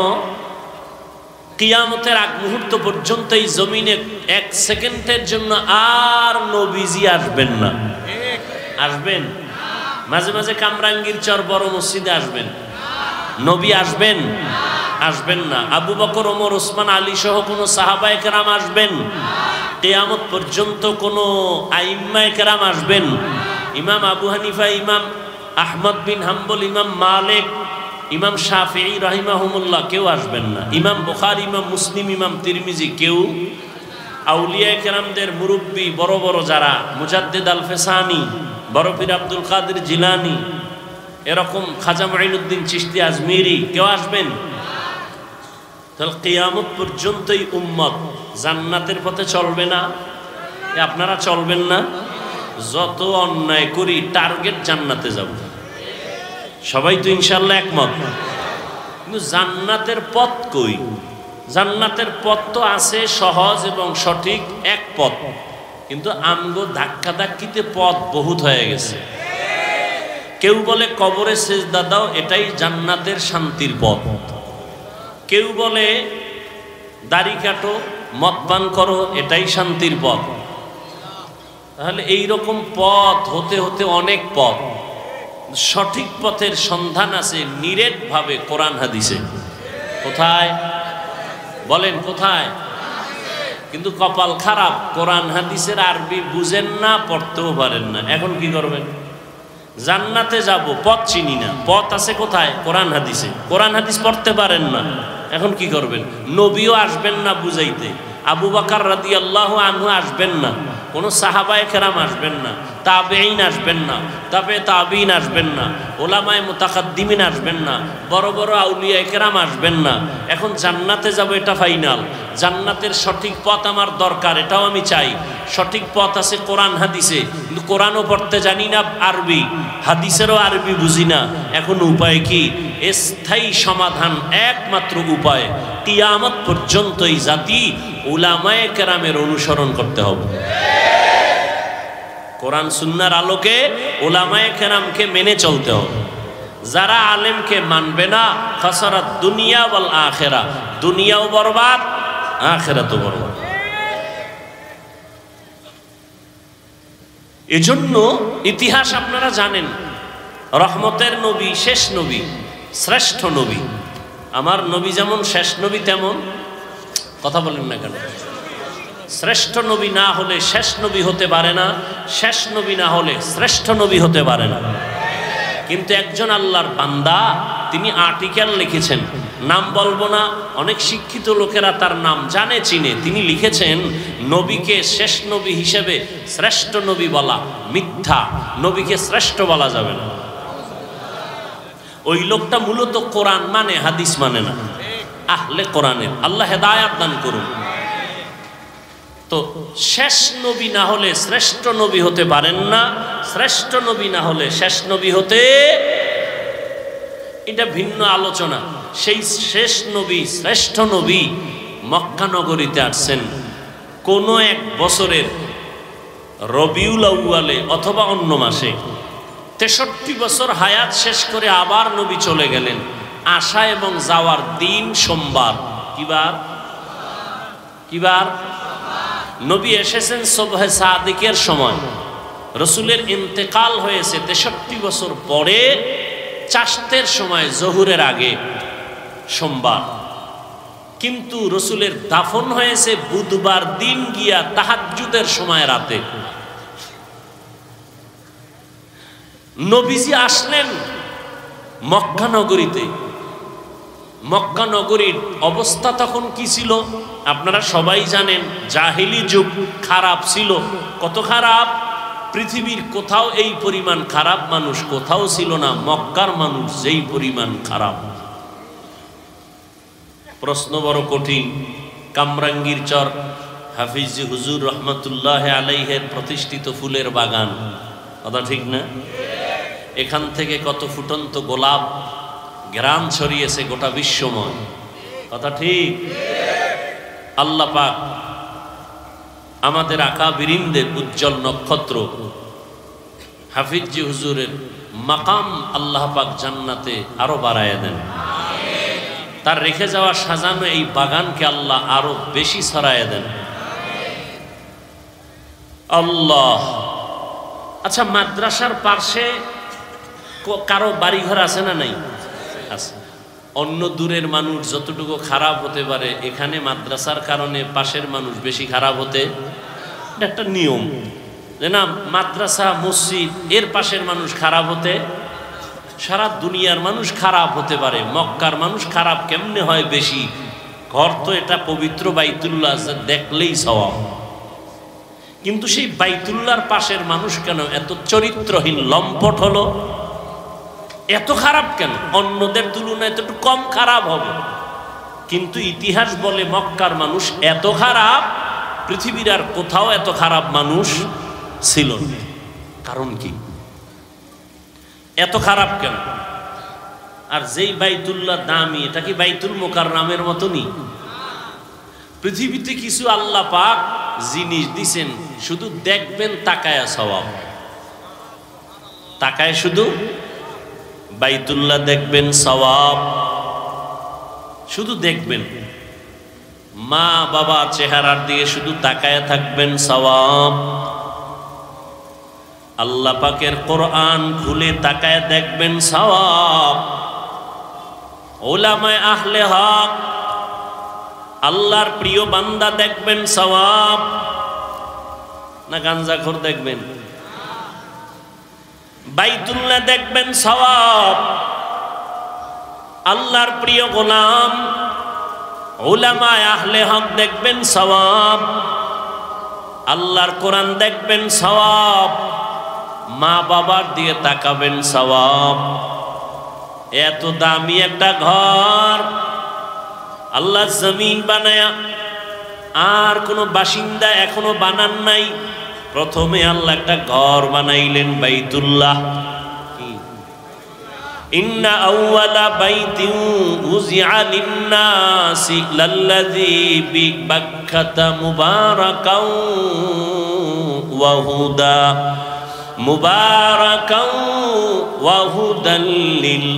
কিয়ামতের আগ মুহূর্ত পর্যন্ত এই জমিনে 1 সেকেন্ডের জন্য আর নবীজি আসবেন না। আসবেন? মাঝে মাঝে কামরাঙ্গীর চর বড় মসজিদে আসবেন, নবী আসবেন? আসবেন না। আবু বকর, ওমর, ওসমান, আলী সহ কোনো সাহাবায়ে কেরাম আসবেন? কিয়ামত পর্যন্ত কোনো আইম্মায়ে কেরাম আসবেন? ইমাম আবু হানিফা, ইমাম আহমদ বিন হাম্বল, ইমাম মালিক, ইমাম শাফিঈ রাহিমাহুমুল্লাহ কেউ আসবেন না। ইমাম বুখারী, ইমাম মুসলিম, ইমাম তিরমিজি কেউ? আউলিয়ায়ে কেরামদের মুরব্বী বড় বড় যারা, মুজাদ্দিদ আল ফেসানি, বড় পীর আব্দুল কাদের জিলানী, এরকম খাজা মুঈনুদ্দিন চিশতি আজমিরি কেউ আসবেন? তাহলে কিয়ামত পর্যন্তই উম্মত জান্নাতের পথে চলবে না? আপনারা চলবেন না? যত অন্যায় করি টার্গেট জান্নাতে যাব, সবাই তো ইনশাআল্লাহ একমত। কিন্তু জান্নাতের পথ কই? জান্নাতের পথ তো আছে সহজ এবং সঠিক এক পথ, কিন্তু আমগো ধাক্কা ধাক্কিতে পথ বহুত হয়ে গেছে। কেউ বলে কবরে সেজদা দাও, এটাই জান্নাতের শান্তির পথ। কেউ বলে দাড়ি কাটো, মদ পান করো, এটাই শান্তির পথ। তাহলে এই রকম পথ হতে হতে অনেক পথ। সঠিক পথের সন্ধান আছে নিরেটভাবে কোরআন হাদিসে। কোথায় বলেন? কোথায়? কিন্তু কপাল খারাপ, কোরআন হাদিসের আরবি বুঝেন না, পড়তেও পারেন না। এখন কি করবেন? জান্নাতে যাব, পথ চিনি না, পথ আছে কোথায়? কোরআন হাদিসে। কোরআন হাদিস পড়তে পারেন না, এখন কি করবেন? নবীও আসবেন না বুঝাইতে, আবু বকর রাদিয়াল্লাহু আনহু আসবেন না, কোনো সাহাবায়ে কেরাম আসবেন না, তাবেঈন আসবেন না, তাবেঈন আসবেন না, উলামায়ে মুতাকাদ্দিমিন আসবেন না, বড় বড় আউলিয়ায়ে কেরাম আসবেন না। এখন জান্নাতে যাব, এটা ফাইনাল। জান্নাতের সঠিক পথ আমার দরকার, এটাও আমি চাই। সঠিক পথ আছে কোরআন হাদিসে, কিন্তু কোরআনও পড়তে জানি না আরবি, হাদিসেরও আরবি বুঝি না। এখন উপায় কি? স্থায়ী সমাধান একমাত্র উপায়, কিয়ামত পর্যন্ত এই জাতি উলামায়ে কেরামের অনুসরণ করতে হবে। কোরআন সুন্নাহর আলোকে উলামায়ে কেরামকে মেনে চলতে হবে। যারা আলেমকে মানবে না, খাসারাত দুনিয়া ওয়াল আখিরা, দুনিয়াও বরবাদ, আখিরাতও বরবাদ। এজন্য ইতিহাস আপনারা জানেন, রহমতের নবী, শেষ নবী, শ্রেষ্ঠ নবী। আমার নবী যেমন শেষ নবী, তেমন কথা বলেন না কেন? শ্রেষ্ঠ নবী না হলে শেষ নবী হতে পারে না, শেষ নবী না হলে শ্রেষ্ঠ নবী হতে পারে না। কিন্তু একজন আল্লাহর বান্দা, তিনি আর্টিকেল লিখেছেন, নাম বলবো না, অনেক শিক্ষিত লোকেরা তার নাম জানে চিনে। তিনি লিখেছেন, নবীকে শেষ নবী হিসেবে শ্রেষ্ঠ নবী বলা মিথ্যা, নবীকে শ্রেষ্ঠ বলা যাবে না। ওই লোকটা মূলত কোরআন মানে, হাদিস মানে না, আহলে কোরআনের। আল্লাহ হেদায়াত দান করুন। তো শেষ নবী না হলে শ্রেষ্ঠ নবী হতে পারেন না, শ্রেষ্ঠ নবী না হলে শেষ নবী হতে, এটা ভিন্ন আলোচনা। সেই শেষ নবী, শ্রেষ্ঠ নবী মক্কা নগরীতে আসছেন কোন এক বছরের রবিউল আউয়ালে অথবা অন্য মাসে। 63 বছর হায়াত শেষ করে আবার নবী চলে গেলেন। আসা এবং যাওয়ার দিন সোমবার। কিবার নবী এসেছেন সুবহে সাদিকের সময়। রসুলের ইন্তেকাল হয়েছে 63 বছর পরে চাশতের সময়, জহুরের আগে, সোমবার। কিন্তু রসুলের দাফন হয়েছে বুধবার দিন গিয়া তাহাজ্জুদের সময় রাতে। নবীজি আসলেন মক্কা নগরীতে। মক্কা নগরীর অবস্থা তখন কি ছিল আপনারা সবাই জানেন। জাহিলি যুগ, খারাপ ছিল। কত খারাপ! পৃথিবীর কোথাও এই পরিমাণ খারাপ মানুষ কোথাও ছিল না। মক্কার মানুষ যেই পরিমাণ খারাপ। প্রশ্ন বড় কঠিন। কামরাঙ্গীর চর হাফিজ হুজুর রহমতুল্লাহ আলাইহের প্রতিষ্ঠিত ফুলের বাগান, কথা ঠিক না? এখান থেকে কত ফুটন্ত গোলাপ গ্রাম ছড়িয়েছে গোটা বিশ্বময়, কথা ঠিক? আল্লাহ পাক আমাদের আকাবিরিনদের উজ্জ্বল নক্ষত্র হাফিজ হুজুরের মাকাম আল্লাহ পাক জান্নাতে আরো বাড়ায় দেন। তার রেখে যাওয়া সাজানো এই বাগানকে আল্লাহ আরো বেশি ছড়ায় দেন। আল্লাহ। আচ্ছা, মাদ্রাসার পাশে কারো বাড়িঘর আছে না নাই? আছে। অন্য দূরের মানুষ যতটুকু খারাপ হতে পারে, এখানে মাদ্রাসার কারণে পাশের মানুষ বেশি খারাপ হতে, এটা একটা নিয়ম যে না, মাদ্রাসা মসজিদ এর পাশের মানুষ খারাপ হতে, সারা দুনিয়ার মানুষ খারাপ হতে পারে, মক্কার মানুষ খারাপ কেমনে হয় বেশি? ঘর তো এটা পবিত্র বাইতুল্লাহ, দেখলেই সওয়াব। কিন্তু সেই বাইতুল্লাহর পাশের মানুষ কেন এত চরিত্রহীন লম্পট হলো? এত খারাপ কেন? অন্যদের তুলনায় তো একটু কম খারাপ হবে, কিন্তু ইতিহাস বলে মক্কার মানুষ এত খারাপ, পৃথিবীর আর কোথাও এত খারাপ মানুষ ছিল না। কারণ কি? এত খারাপ কেন? আর যেই বাইতুল্লাহ দামি, এটা কি বাইতুল মুকাররমের মতনই? পৃথিবীতে কিছু আল্লাহ পাক জিনিস দিছেন, শুধু দেখবেন তাকায়া সওয়াব। তাকায় শুধু বাইতুল্লাহ দেখবেন সওয়াব, শুধু দেখবেন। মা বাবা চেহারার দিকে শুধু তাকায় থাকবেন সওয়াব। আল্লাহ পাকের কোরআন খুলে তাকায় দেখবেন সওয়াব। উলামায়ে আহলে হক, আল্লাহর প্রিয় বান্দা দেখবেন সওয়াব। না গাঞ্জাখোর দেখবেন? বাইতুল্লাহ দেখবেন সওয়াব। আল্লাহর প্রিয় গোলাম উলামায়ে আহলে হক দেখবেন সওয়াব। আল্লাহর কোরআন দেখবেন সওয়াব। মা বাবার দিয়ে তাকাবেন সওয়াব। এত দামি একটা ঘর আল্লাহ জমিন বানায়া, আর কোনো বাসিন্দা এখনো বানান নাই। প্রথমে আল্লাহ একটা ঘর বানাইলেন, বাইতুল্লাহ। ইন্না আউওয়ালা বাইতিন উযিআ লিন-নাসি লাল্লাযী বিবাক্কাতা মুবারাকাও ওয়া হুদা মুবারাকাও ওয়া হুদাল লিল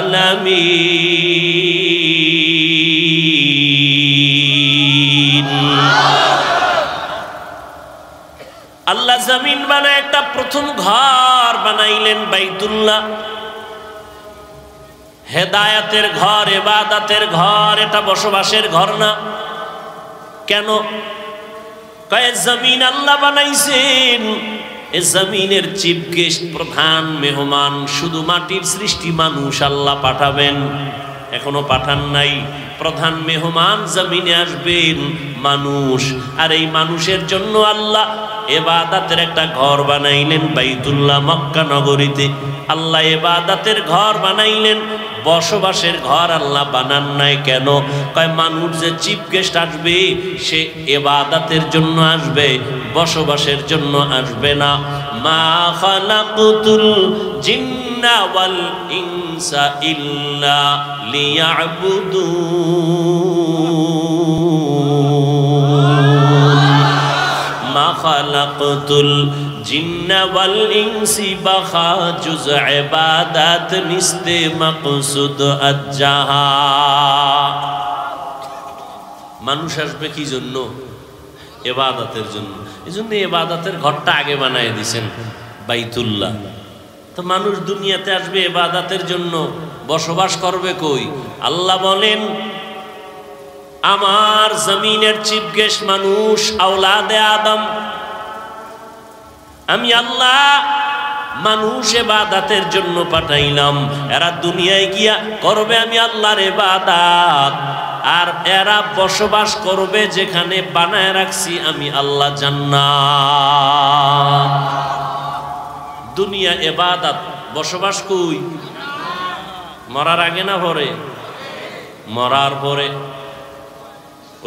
আলামিন। আল্লাহ জমিন বানায় একটা প্রথম ঘর বানাইলেন বাইতুল্লাহ। হেদায়াতের ঘর, ইবাদতের ঘর, এটা বসবাসের ঘর না। কেন? কয় জমিন আল্লাহ বানাইছেন এ জমিনের চিফ গেস্ট, প্রধান মেহমান শুধু মাটির সৃষ্টি মানুষ আল্লাহ পাঠাবেন, এখনো পাঠান নাই। প্রধান মেহমান জমিনে আসবেন মানুষ, আর এই মানুষের জন্য আল্লাহ ইবাদতের একটা ঘর বানাইলেন বাইতুল্লাহ মক্কা নগরীতে। আল্লাহ ইবাদতের ঘর বানাইলেন, বসবাসের ঘর আল্লাহ বানান নাই কেন? কয় মানুষ যে চিফ গেস্ট আসবে সে ইবাদতের জন্য আসবে, বসবাসের জন্য আসবে না। মা খালাকুতুল জিন্না ওয়াল ইনসা ইল্লা লিয়াবুদুন। মা খালাকুতুল জিন্না ওয়াল ইনসি বাখা জুজ ইবাদাত নিস্তে মাকসুদ আজ্জাহা। মানুষ আসবে কি জন্য? ইবাদতের জন্য। এজন্য ইবাদতের ঘরটা আগে বানায় দিয়েছেন বাইতুল্লাহ। তো মানুষ দুনিয়াতে আসবে ইবাদতের জন্য, বসবাস করবে কই? আল্লাহ বলেন আমার জমিনের চিফ গেস্ট মানুষ, আওলাদে আদম। আমি আল্লাহ মানুষ ইবাদতের জন্য পাঠাইলাম, এরা দুনিয়ায় গিয়া করবে আমি আল্লাহর ইবাদত, আর এরা বসবাস করবে যেখানে বানায় রাখছি আমি আল্লাহ জান্নাত। দুনিয়া ইবাদত, বসবাস কই? মরার আগে না পরে? মরার পরে।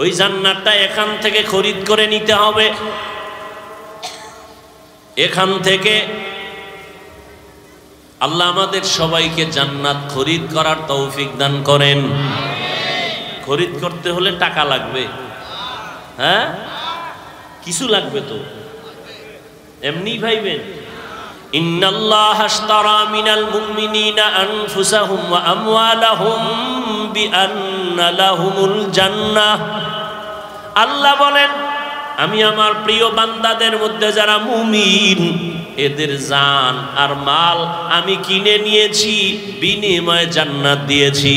ওই জান্নাতটা এখান থেকে খরিদ করে নিতে হবে। এখান থেকে আল্লাহ আমাদের সবাইকে জান্নাত খরিদ করার তৌফিক দান করেন। খরিদ করতে হলে টাকা লাগবে, হ্যাঁ কিছু লাগবে তো, এমনি ভাইবেন। ইন্নাল্লাহা আশতারা মিনাল মুমিনিনা আনফুসাহুম ওয়া আমওয়ালাহুম বিআন্না লাহুমুল জান্নাহ। আল্লাহ বলেন আমি আমার প্রিয় বান্দাদের মধ্যে যারা মুমিন এদের জান আর মাল আমি কিনে নিয়েছি, বিনিময়ে জান্নাত দিয়েছি।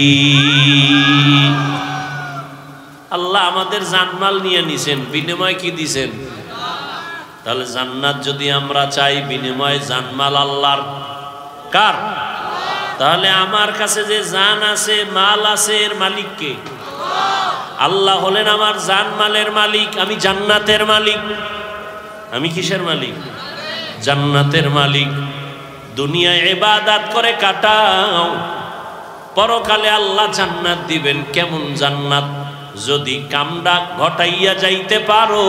আল্লাহ আমাদের জানমাল নিয়ে নিছেন, বিনিময় কি দিছেন? তাহলে জান্নাত যদি আমরা চাই, বিনিময় জানমাল আল্লাহর। কার? তাহলে আমার কাছে যে জান আছে, মাল আছে, এর মালিক কে? আল্লাহ হলেন আমার জানমালের মালিক, আমি জান্নাতের মালিক। আমি কিসের মালিক? জান্নাতের মালিক। দুনিয়ায় ইবাদত করে কাটাও, পরকালে আল্লাহ জান্নাত দিবেন। কেমন জান্নাত? যদি কামটা ঘটাইয়া যাইতে পারো,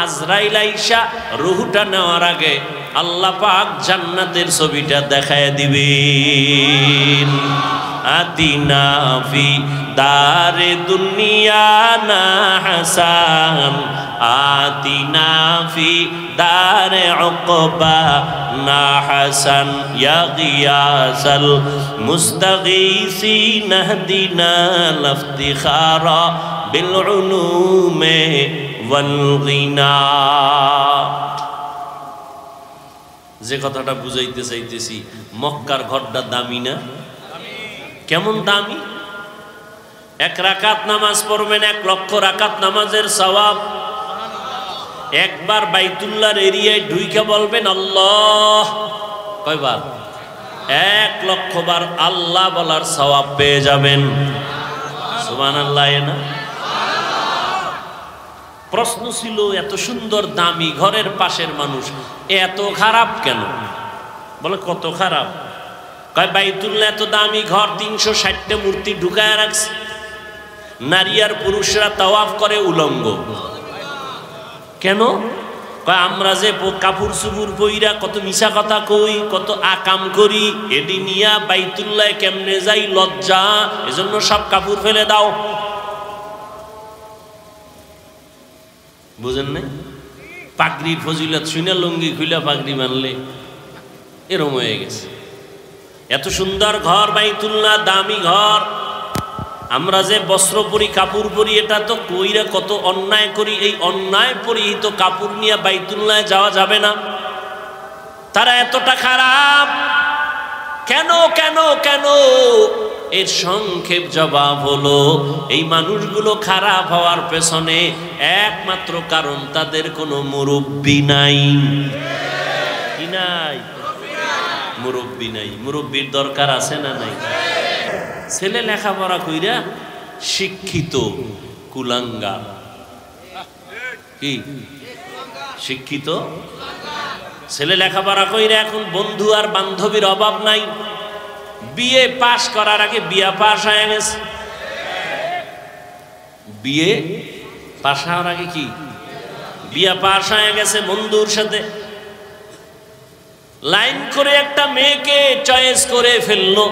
আজরাইল আইসা রুহটা নেওয়ার আগে আল্লাহ পাক জান্নাতের ছবিটা দেখায় দিবেন। আতিনা ফি দারে দুনিয়া না হাসান, আতিনা ফি দারে উকবা না হাসান, ইয়া গিয়াসাল মুস্তাগীসিন ইহদিনা লাফতিখারা বিল উলুমে ওয়াল গিনা। যে কথাটা বুঝাইতে চাইতেছি, মক্কার ঘরটা দামি না? কেমন দামি? 1 রাকাত নামাজ পড়বেন, 1 লক্ষ রাকাত নামাজের সওয়াব। একবার বাইতুল্লাহর এরিয়ায় ঢুইকা বলবেন আল্লাহ, কয়বার? 1 লক্ষ বার আল্লাহ বলার সওয়াব পেয়ে যাবেন। সুবহানাল্লাহ। না প্রশ্ন ছিল, এত সুন্দর দামি ঘরের পাশের মানুষ এত খারাপ কেন? বলে কত খারাপ? কয় বাইতুল্লাহ এত দামি ঘর, 360টা মূর্তি ঢুকায় রাখছে, নারী আর পুরুষরা তাওয়াফ করে উলঙ্গ। কেন? কয় আমরা যে কাপড় চুপুর পইরা কত মিছা কথা কই, কত আকাম করি, এটি নিয়া বাইতুল্লাহ কেমনে যাই লজ্জা, এজন্য সব কাপড় ফেলে দাও। বুঝেন না? পাগড়ির ফজিলত শুনে লুঙ্গি খুলে পাগড়ি মানলে এরম হয়ে গেছে। এত সুন্দর ঘর বাইতুল্লাহ, দামি ঘর, আমরা যে বস্ত্র পরি, কাপড় পরি, এটা তো কইরা কত অন্যায় করি। এই অন্যায় পরিহিত কাপড় নিয়ে বাইতুল্লাহ যাওয়া যাবে না। তারা এতটা খারাপ কেন? কেন কেন? এর সংক্ষেপ জবাব হলো, এই মানুষগুলো খারাপ হওয়ার পেছনে একমাত্র কারণ তাদের কোনো মুরব্বি নাই। নাই? মুরব্বী নাই। মুরব্বীর দরকার আছে না নাই? ছেলে লেখাপড়া কইরা শিক্ষিত কুলাঙ্গার, কি শিক্ষিত ছেলে লেখাপড়া কইরা এখন বন্ধু আর বান্ধবীর অভাব নাই। বিএ পাশ করার আগে বিয়া পাশ হয়ে গেছে। বিএ পাশ হওয়ার আগে কি বিয়া পাশ হয়ে গেছে। বন্ধুর সাথে লাইন করে একটা মেয়েকে চয়েস করে ফেললো।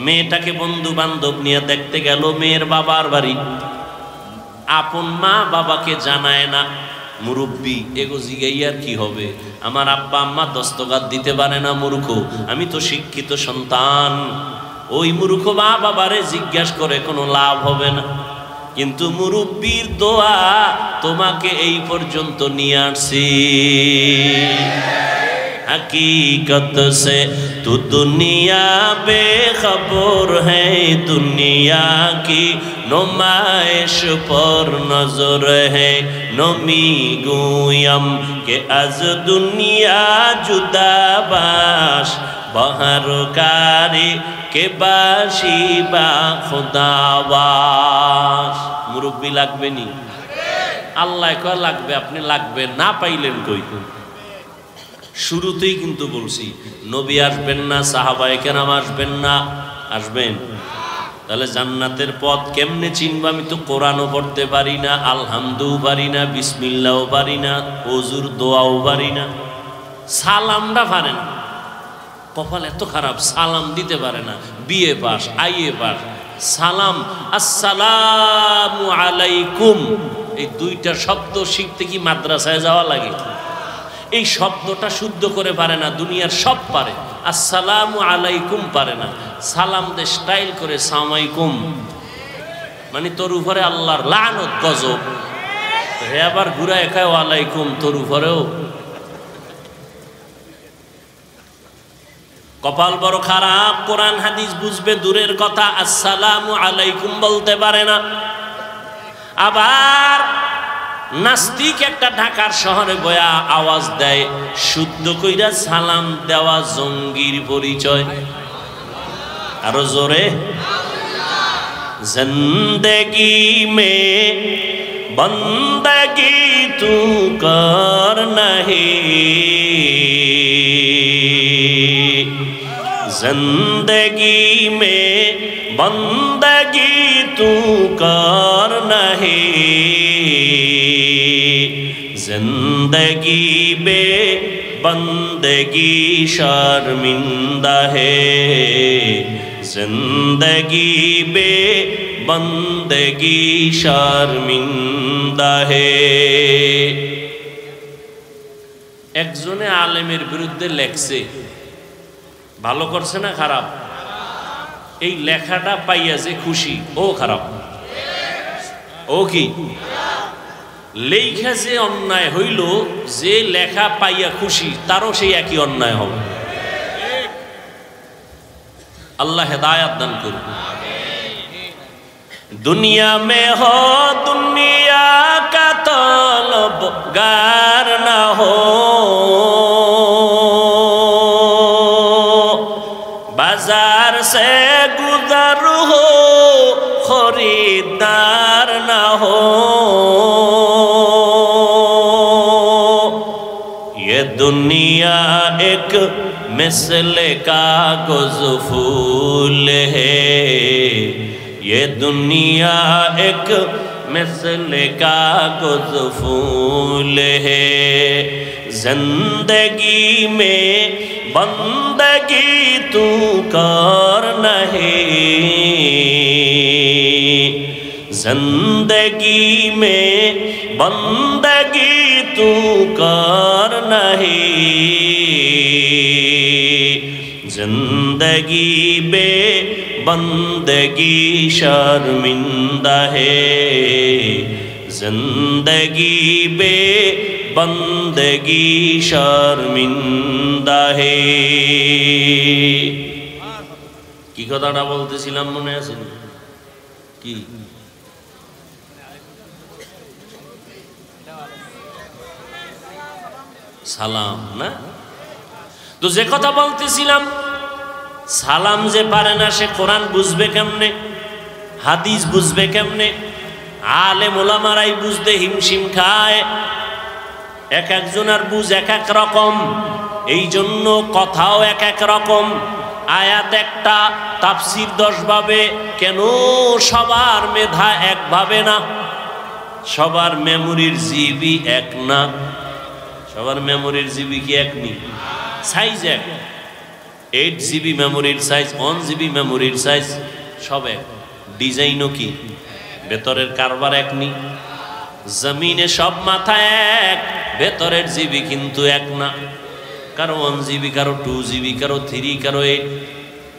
মেয়েটাকে বন্ধু বান্ধব নিয়ে দেখতে গেল মেয়ের বাবার বাড়ি। আপন মা বাবাকে জানায় না। মুরব্বী এগো জিগাইয়ার কি হবে? আমার আব্বা আম্মা দস্তগাত দিতে পারে না, মূর্খ। আমি তো শিক্ষিত সন্তান। ওই মূর্খ মা বাবারে জিজ্ঞাসা করে কোনো লাভ হবে না। কিন্তু মুরব্বীর দোয়া তোমাকে এই পর্যন্ত নিয়ে আসছি। हकीकत से तू दुनिया बेखबर है, दुनिया की नुमाइश पर नजर है। नमी गुयम के आज दुनिया जुदा बाश, बहर कारी के बाशी बा खुदावास। मुरब्बी लागबे नी? আল্লাহ কয় লাগবে, আপনি লাগবে না পাইলেন কই? শুরুতেই কিন্তু বলছি নবী আসবেন না, সাহাবায়ে কেরাম আসবেন না। আসবেন? তাহলে জান্নাতের পথ কেমনে চিনব? আমি তো কোরআনও পড়তে পারি না, আলহামদুও পারি না, বিসমিল্লাহও পারি না, ওযুর দোয়াও পারি না, সালামটা পারে না। কপাল এত খারাপ, সালাম দিতে পারে না। বিএ পাস, আইএ পাস, সালাম আসসালামু আলাইকুম এই দুইটা শব্দ শিখতে কি মাদ্রাসায় যাওয়া লাগে? এই শব্দটা শুদ্ধ করে পারে না। দুনিয়ার সব পারে, আসসালামু আলাইকুম পারে না। সালাম দে স্টাইল করে সালামাইকুম, মানে তোর উপরে আল্লাহর লানত গজব। হে আবার ঘুরা একাই ওয়ালাইকুম, তোর উপরেও। কপাল বড় খারাপ। কোরআন হাদিস বুঝবে দূরের কথা, আসসালামু আলাইকুম বলতে পারে না। আবার নাস্তিক একটা ঢাকার শহরে বয়া আওয়াজ দেয়, শুদ্ধ কইরা সালাম দেওয়া জঙ্গির পরিচয়। আরো জোরে, জিন্দেগি মে বন্দগি তু কর নাহি, जिंदगी में बंदगी तू कर नहीं, जिंदगी बे बंदगी शर्मिंदा है, जिंदगी बे बंदगी शर्मिंदा है। একজনে আলেমের বিরুদ্ধে লেখছে, ভালো করছে না খারাপ? এই লেখাটা পাইয়া যে খুশি, ও খারাপ। ও কি লেখা যে অন্যায় হইল, যে লেখা পাইয়া খুশি তারও সেই একই অন্যায় হবে। আল্লাহ হেদায়াত দান করুন। দুনিয়া মে হো দুনিয়া কা তলবগার না হো, बाजार से गुजर हो खरीदार ना हो, ये दुनिया एक मिसले कागज फूल है, ये दुनिया एक मिसले कागज फूल है, जिंदगी में बंदगी तू कर नहीं, जिंदगी में बंदगी तू कर नहीं, जिंदगी बे बंदगी शर्मिंदा है, जिंदगी बे बंदगी शर्मिंदा है। কি কথাটা বলতেছিলাম মনে আছে কি? সালাম না, তো যে কথা বলতেছিলাম, সালাম যে পারে না সে কোরআন বুঝবে কেমনে, হাদিস বুঝবে কেমনে? আলেম ওলামারাই বুঝতে হিমশিম খায়, এক একজনের বুঝ এক এক রকম, এই জন্য কথাও এক এক রকম। আয়াত একটা, তাফসির 10 ভাবে। কেন সবার মেধা একভাবে না? সবার মেমোরির জিবি এক না। সবার মেমোরির জিবি কি এক নি? সাইজ এক। 8 GB মেমোরির সাইজ, 1 GB মেমোরির সাইজ সব এক। ডিজাইনও কি ভেতরের কারবার এক নি। জমিনে সব মাথা এক, ভেতরের জিবি কিন্তু এক না। কারো 1 GB, কারো 2 GB, কারো 3, কারো 8।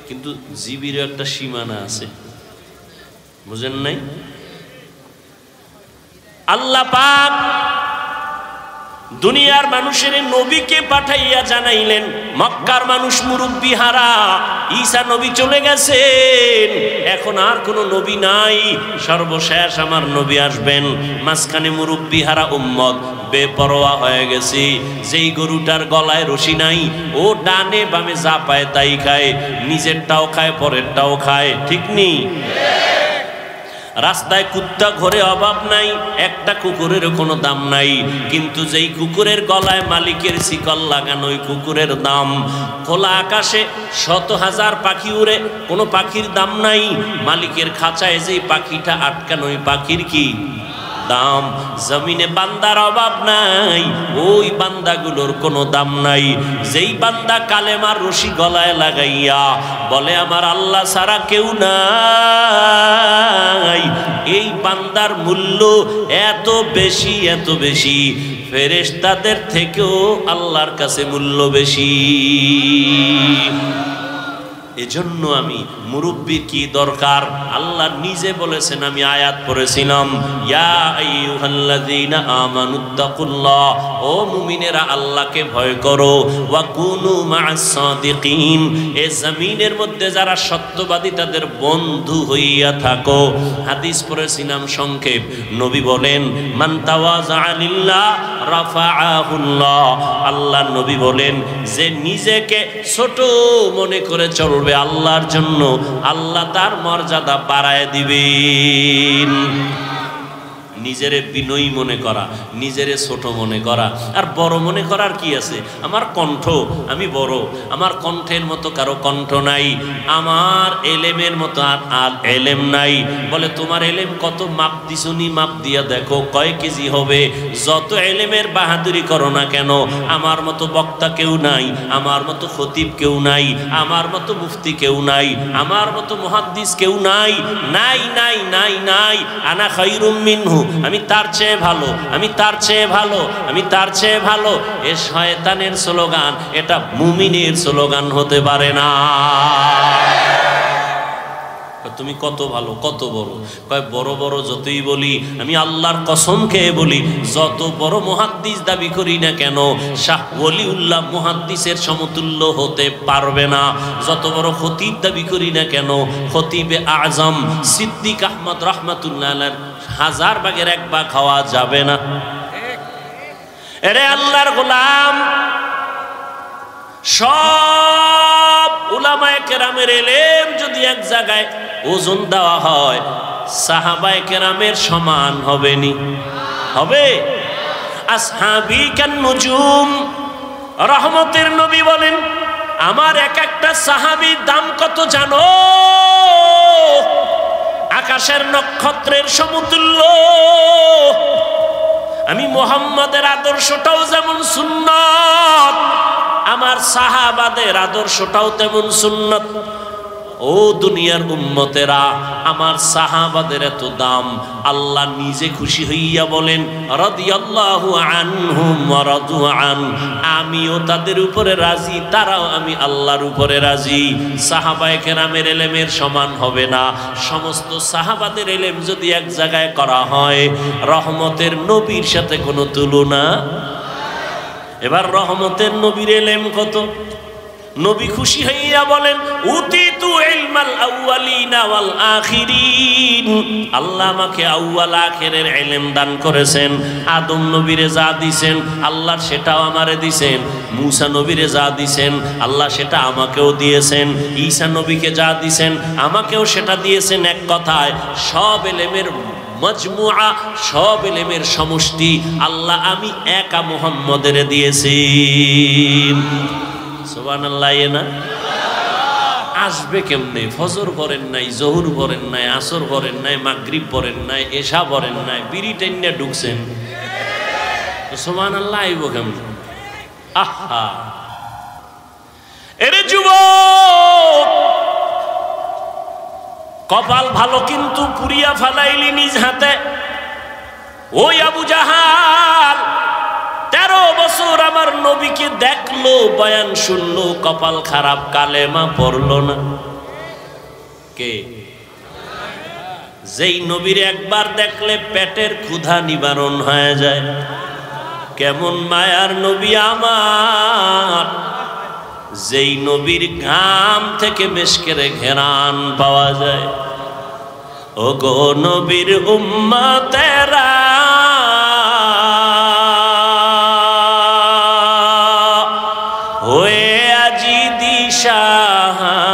কিন্তু জিবিরও একটা সীমানা আছে, বুঝেন নাই? আল্লাহ পাক দুনিয়ার মানুষের নবীকে পাঠাইয়া জানাইলেন, মক্কার মানুষ মুরব্বি হারা, ঈসা নবী চলে গেছেন, এখন আর কোনো নবী নাই, সর্বশেষ আমার নবী আসবেন। মাঝখানে মুরব্বি হারা উম্মত বেপরোয়া হয়ে গেছে। যেই গরুটার গলায় রশি নাই, ও ডানে বামে যা পায় তাই খায়, নিজেরটাও খায় পরেরটাও খায়, ঠিক নেই? রাস্তায় কুত্তা ঘরে অভাব নাই, একটা কুকুরের কোনো দাম নাই, কিন্তু যেই কুকুরের গলায় মালিকের শিকল লাগানো, ওই কুকুরের দাম। খোলা আকাশে 100,000 পাখি উড়ে, কোনো পাখির দাম নাই, মালিকের খাঁচায় যেই পাখিটা আটকানো, ওই পাখির কি দাম। জমিনে বান্দার অভাব নাই, ওই বান্দাগুলোর কোনো দাম নাই। যেই বান্দা কালেমার রশি গলায় লাগাইয়া বলে আমার আল্লাহ ছাড়া কেউ নাই, এই বান্দার মূল্য এত বেশি, এত বেশি, ফেরেশতাদের থেকেও আল্লাহর কাছে মূল্য বেশি। এজন্য আমি মুরব্বির কি দরকার, আল্লাহ নিজে বলেছেন। আমি আয়াত পড়েছিলাম, ইয়া আইয়ুহাল্লাযীনা আমানুত্তাকুল্লাহ, ও মুমিনেরা আল্লাহকে ভয় করো, ওয়া কুনু মা'আস সাদিকিন, এই জমিনের মধ্যে যারা সত্যবাদী তাদের বন্ধু হইয়া থাকো। হাদিস পড়েছিলাম সংক্ষেপ, নবী বলেন মান তাওয়াযা লিল্লাহ রাফাআহুল্লাহ, আল্লাহ নবী বলেন যে নিজেকে ছোট মনে করে চলবে আল্লাহর জন্য, আল্লাহ তার মর্যাদা বাড়ায় দিবেন। নিজেরে বিনয়ী মনে করা, নিজেরে ছোট মনে করা আর বড় মনে করার কি আছে? আমার কণ্ঠ, আমি বড়, আমার কণ্ঠের মতো কারো কণ্ঠ নাই, আমার এলেমের মতো আর এলেম নাই। বলে তোমার এলেম কত? মাপ দিছুনি, মাপ দিয়া দেখো কয় কেজি হবে। যত এলেমের বাহাদুরি করো না কেন, আমার মতো বক্তা কেউ নাই, আমার মতো খতিব কেউ নাই, আমার মতো মুফতি কেউ নাই, আমার মতো মুহাদ্দিস কেউ নাই, নাই নাই নাই নাই। আনা খায়রুম মিনহু, আমি তার চেয়ে ভালো, আমি তার চেয়ে ভালো, আমি তার চেয়ে ভালো। এ শয়তানের স্লোগান, এটা মুমিনের স্লোগান হতে পারে না। তুমি কত ভালো, কত বড়? কয় বড় বড় যতই বলি, আমি আল্লাহর কসম খেয়ে বলি, যত বড় মুহাদ্দিস দাবি করি না কেন, শাহ ওলিউল্লাহ মুহাদ্দিসের সমতুল্য হতে পারবে না। যত বড় খতিব দাবি করি না কেন, খতিবে আজম সিদ্দিক আহমদ রাহমাতুল্লাহ আলাইহির 1000 ভাগের 1 ভাগ খাওয়া যাবে না। এরে আল্লাহর গোলাম, সব উলামায়ে কেরামের ইলম যদি এক জায়গায় ওজন দেওয়া হয়, সাহাবায়ে কেরামের সমান হবে নি? হবে? আসহাবী কান নুজুম, রহমতের নবী বলেন আমার এক একটা সাহাবীর দাম কত জানো? আকাশের নক্ষত্রের সমতুল্য। আমি মুহাম্মাদের আদর্শটাও যেমন সুন্নাত, আমার সাহাবাদের আদর্শটাও তেমন সুন্নাত। ও দুনিয়ার উম্মতেরা, আমার সাহাবাদের এত দাম, আল্লাহ নিজে খুশি হইয়া বলেন রাদিয়াল্লাহু আনহুম ওয়া রাদু আন, আমিও তাদের উপরে রাজি, তারাও আমি আল্লাহর উপরে রাজি। সাহাবায়ে কেরামের ইলমের সমান হবে না। সমস্ত সাহাবাদের ইলম যদি এক জায়গায় করা হয়, রহমতের নবীর সাথে কোনো তুলনা। এবার রহমতের নবীর ইলম কত? নবী খুশি হইয়া বলেন উতিতু ইলমাল আউয়ালিনা ওয়াল আখিরিন, আল্লাহ আমাকে আউয়াল আখিরের ইলম দান করেছেন। আদম নবীরে যা দিছেন আল্লাহ সেটাও আমারে দিছেন, মূসা নবীরে যা দিছেন আল্লাহ সেটা আমাকেও দিয়েছেন, ঈসা নবীকে যা দিছেন আমাকেও সেটা দিয়েছেন। এক কথায় সব ইলমের মজমুআ, সব ইলমের সমষ্টি আল্লাহ আমি একা মুহাম্মদের দিয়েছি। সুবহানাল্লাহ। না আসবে কেমনে? ফজর পড়েন নাই, জোহর পড়েন নাই, আসর পড়েন নাই, মাগরিব পড়েন নাই, এশা পড়েন নাই, বিড়ি টেনে ঢুকছেন, সুবহানাল্লাহ আইব কেমনে? আহা এরে যুবক, কপাল ভালো কিন্তু পুরিয়া ফেলাইলি নিজ হাতে। ওই আবু জাহাল 13 বছর আমার নবীকে দেখলো, বয়ান শুনলো, কপাল খারাপ, কালেমা পড়লো না। কে? যেই নবীর একবার দেখলে পেটের ক্ষুধা নিবারণ হয়ে যায়। কেমন মায়ার নবী আমার, যেই নবীর ঘাম থেকে মেশকের ঘেরান পাওয়া যায়। ও গো নবীর উম্মতেরা, হয়ে আজি দিশাহারা,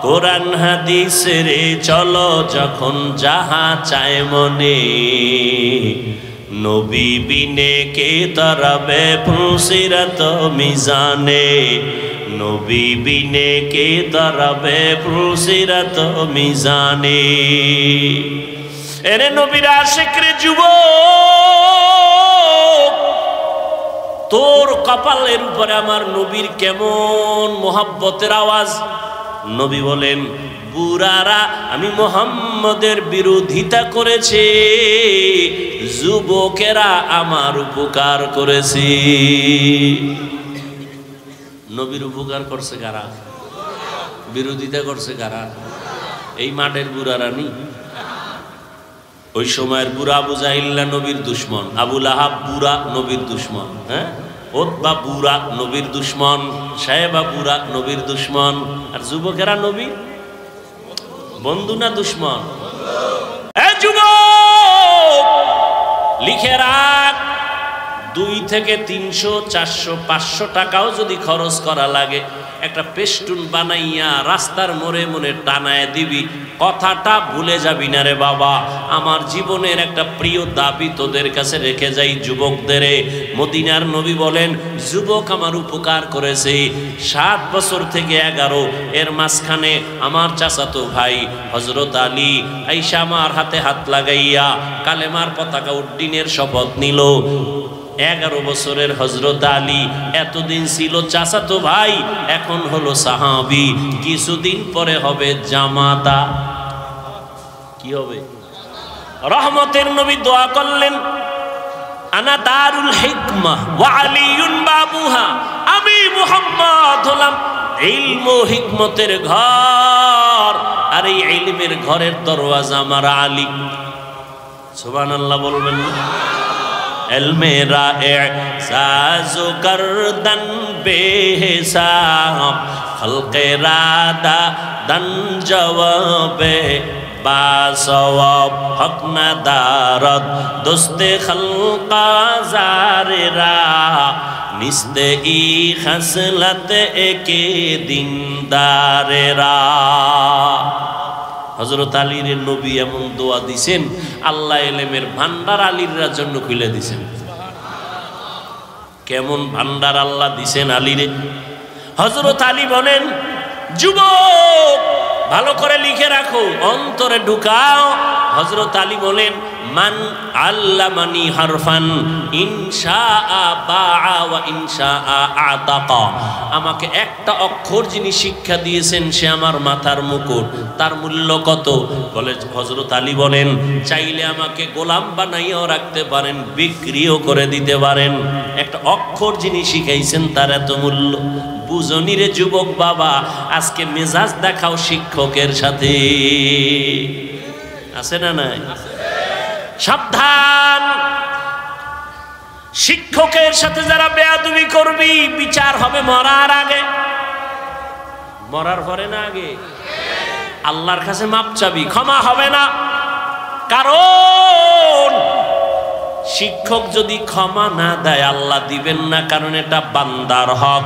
কোরআন হাদিস রে চলো যখন যাহা চায় মনে, নবী বিনে কে তরবে ফুসিরত মিজানে, নবী বিনে কে তরবে ফুসিরত মিজানে। এরে নবীর আশিক রে যুবক, তোর কপালের উপরে আমার নবীর কেমন মোহাব্বতের আওয়াজ। নবী বলেন বুড়ারা আমি মুহাম্মদের বিরোধিতা করেছে, যুবকেরা আমার উপকার করেছে। নবীর উপকার করছে কারা? বিরোধিতা করছে কারা? এই মাঠের বুড়ারা নি। ওই সময়ের বুড়া আবু জাহিল্লা নবীর দুশ্মন, আবু লাহাব বুড়া নবীর দুশ্মন, হ্যাঁ, ওতবা বুড়া নবীর দুশ্মন, সাহেবা বুড়া নবীর দুশ্মন, আর যুবকেরা নবী বন্ধু না দুশ্মন? যুবক লিখে রাখ, 2 থেকে 300, 400, 500 টাকাও যদি খরচ করা লাগে, একটা পেস্টুন বানাইয়া রাস্তার মোড়ে মোড়ে টানায় দিবি, কথাটা ভুলে যাবি না রে বাবা। আমার জীবনের একটা প্রিয় দাবি তোদের কাছে রেখে যাই যুবকদের। মদিনার নবী বলেন যুবক আমার উপকার করেছে 7 বছর থেকে 11, এর মাঝখানে আমার চাচাতো ভাই হযরত আলী আয়েশা আমার হাতে হাত লাগাইয়া কালেমার পতাকা উড্ডীনের শপথ নিল। 11 বছরের হযরত আলী এতদিন ছিল চাচাতো ভাই, এখন হলো সাহাবী, কিছুদিন পরে হবে জামাতা। কি হবে? রহমতের নবী দোয়া করলেন আনা দারুল হিকমাহ ওয়া আলিয়ুন বাবুহা, আমি মুহাম্মদ হলাম ইলম ও হিকমতের ঘর, আর এই ইলমের ঘরের দরওয়াজা আমার আলী। সুবহানাল্লাহ বলবেন না? মেরা এসাজো করদন বেহিসাব, খলকে রাদা দন জওয়াবে বাসওয়াব, হক নাদারত দোস্তে খলকা জারেরা, নিস্তে ই খসলত একে দিনদারেরা। হযরত আলীর নবী এমন দোয়া দিছেন, আল্লাহ ইলমের ভান্ডার আলীর জন্য খুলে দিছেন। কেমন ভান্ডার আল্লাহ দিছেন আলীরে। হযরত আলী বলেন যুবক ভালো করে লিখে রাখো, অন্তরে ঢুকাও। হযরত আলী বলেন মান আল্লামানি হারফান ইনশাআ বাআ ওয়া ইনশাআ আতাকা, আমাকে একটা অক্ষর যিনি শিক্ষা দিয়েছেন সে আমার মাথার মুকুট, তার মূল্য কত? বলে হযরত আলী বলেন চাইলে আমাকে গোলাম বানাইয়াও রাখতে পারেন, বিক্রিও করে দিতে পারেন, একটা অক্ষর যিনি শিখাইছেন তার এত মূল্য। বুঝনি রে যুবক বাবা, আজকে মেজাজ দেখাও শিক্ষকের সাথে, আছে না নাই? সাবধান, শিক্ষকের সাথে যারা বেয়াদবি করবি বিচার হবে মরার আগে, মরার পরে না আগে। আল্লাহর কাছে মাপ চাবি, ক্ষমা হবে না। কারণ শিক্ষক যদি ক্ষমা না দেয় আল্লাহ দিবেন না, কারণ এটা বান্দার হক।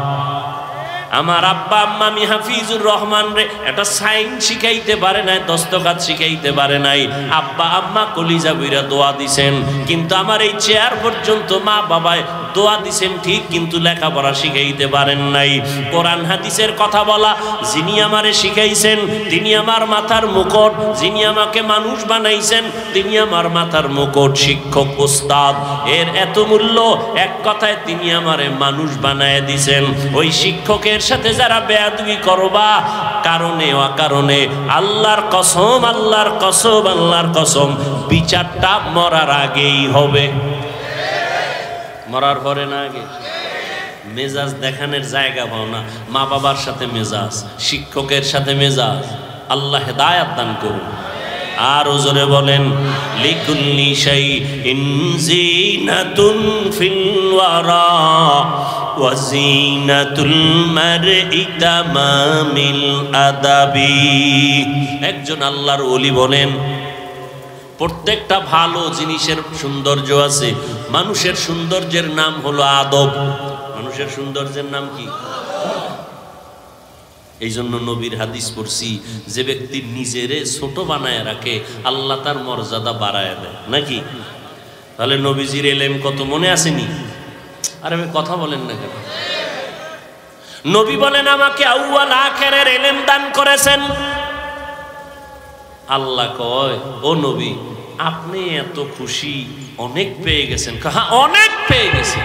আমার আব্বা আম্মা আমি হাফিজুর রহমান রে একটা সাইন শিখাইতে পারে নাই, দস্তখত শিখাইতে পারে নাই। আব্বা আম্মা কলিজা বইরা দোয়া দিছেন, কিন্তু আমার এই চেয়ার পর্যন্ত মা বাবায় দোয়া দিছেন ঠিক, কিন্তু লেখাপড়া শিখাইতে পারেন নাই। কোরআন হাদিসের কথা বলা যিনি আমারে শিখাইছেন তিনি আমার মাথার মুকুট, যিনি আমাকে মানুষ বানাইছেন তিনি আমার মাথার মুকুট। শিক্ষক উস্তাদ এর এত মূল্য, এক কথায় তিনি আমারে মানুষ বানায় দিছেন। ওই শিক্ষকের সাথে যারা বেয়াদবি করবা কারণে অকারণে আল্লাহর কসম, আল্লাহর কসম, আল্লাহর কসম, বিচারটা মরার আগেই হবে, মরার পরে না আগে। মেজাজ দেখানোর জায়গা পাও না, মা বাবার সাথে মেজাজ, শিক্ষকের সাথে মেজাজ। আল্লাহ হেদায়াত দান করুন। আর ওজরে বলেন লিকুল্লি শাইইন জিনাতুন ফিল ওয়ারা ওয়া জিনাতুল মারই তামামিল আদাবি। একজন আল্লাহর ওলি বলেন প্রত্যেকটা ভালো জিনিসের সৌন্দর্য আছে। মানুষের সৌন্দর্যের নাম হলো আদব। মানুষের সৌন্দর্যের নাম কি? এই জন্য নবীর হাদিস পড়ছি, যে ব্যক্তি নিজেরে ছোট বানায় রাখে আল্লাহ তার মর্যাদা বাড়ায় দেয়, নাকি? তাহলে নবীজির এলেম কত মনে আসেনি? আরে আমি কথা বলেন না কেন? নবী বলেন আমাকে আউয়াল আখিরের এলেম দান করেছেন। আল্লাহ কয় ও নবী আপনি এত খুশি, অনেক পেয়ে গেছেন। হ্যাঁ অনেক পেয়ে গেছি,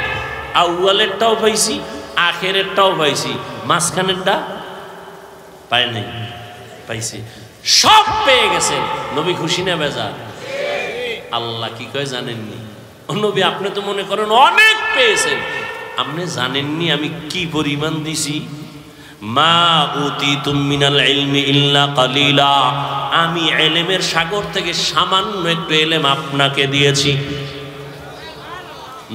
আউয়ালেরটাও পাইছি, আখিরেরটাও পাইছি, মাঝখানেরটা পায় নাই, পাইছি, সব পেয়ে গেছেন। নবী খুশি না বেজার? আল্লাহ কি কয় জানেননি? ও নবী আপনি তো মনে করেন অনেক পেয়েছেন, আপনি জানেননি আমি কি পরিমাণ দিছি? মা উতিতুম মিনাল ইলমি ইল্লা কালিলা, আমি ইলমের সাগর থেকে সামান্য একটু ইলম আপনাকে দিয়েছি।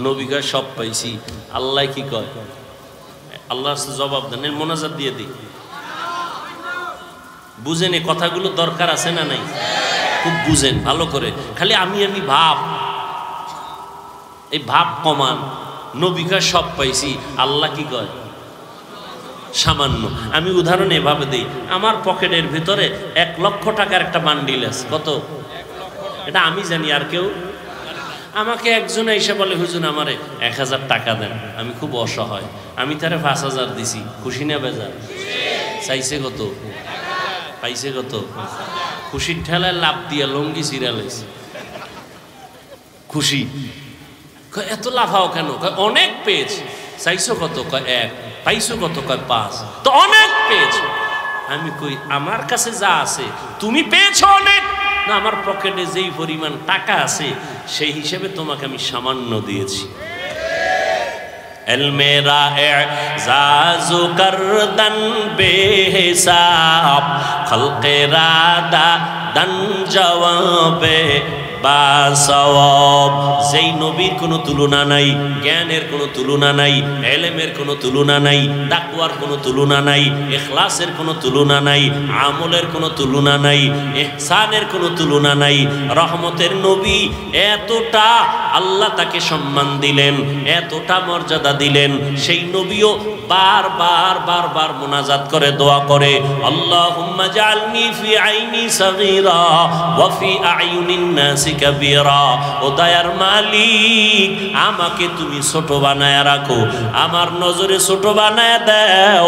নবী কয় সব পাইছি। আল্লাহ কি কয়? আল্লাহ জবাব দেন, মোনাজাত দিয়ে দিই। বুঝেন এই কথাগুলো দরকার আছে না নাই? খুব বুঝেন ভালো করে। খালি আমি ভাব, এই ভাব কমান। নবী কয় সব পাইছি, আল্লাহ কি কয়? সামান্য। আমি উদাহরণ এভাবে দিই, আমার পকেটের ভিতরে 1 লক্ষ টাকার একটা বান্ডিল আছে। কত? এটা আমি জানি, আর কেউ? আমাকে একজন এসে বলে হুজুর আমারে 1000 টাকা দেন, আমি খুব অসহায়, আমি তারে 5000 দিছি। খুশি না বেজার? চাইছে কত? পাইছে কত? খুশির ঠেলায় লাভ দিয়ে লঙ্গি সিরিয়ালাইছে। খুশি। এত লাফাও কেন? অনেক পেয়েছে। চাইছো কত? 1। পাইছো কত? 5। তো অনেক পেয়েছো। আমি কই আমার কাছে যা আছে তুমি পেয়েছো অনেক না, আমার পকেটে যেই পরিমাণ টাকা আছে সেই হিসেবে তোমাকে আমি সামান্য দিয়েছি। এলমেরা এজাজু করদন বেহিসাব খলকেরা দান জওয়াবে বাসওয়াব। যেই নবীর কোনো তুলনা নাই, জ্ঞানের কোনো তুলনা নাই, ইলমের কোনো তুলনা নাই, তাকওয়ার কোনো তুলনা নাই, ইখলাসের কোনো তুলনা নাই, আমলের কোনো তুলনা নাই, ইহসানের কোনো তুলনা নাই। রহমতের নবী, এতটা আল্লাহ তাকে সম্মান দিলেন, এতটা মর্যাদা দিলেন। সেই নবীও বারবার মুনাজাত করে দোয়া করে, আল্লাহুম্মা জাআলনি ফি আইনি সাগীরা ওয়া ফি আয়ুনিন নাস কাবীরা। ও দয়ার মালিক আমাকে তুমি ছোট বানায় রাখো, আমার নজরে ছোট বানায় দাও,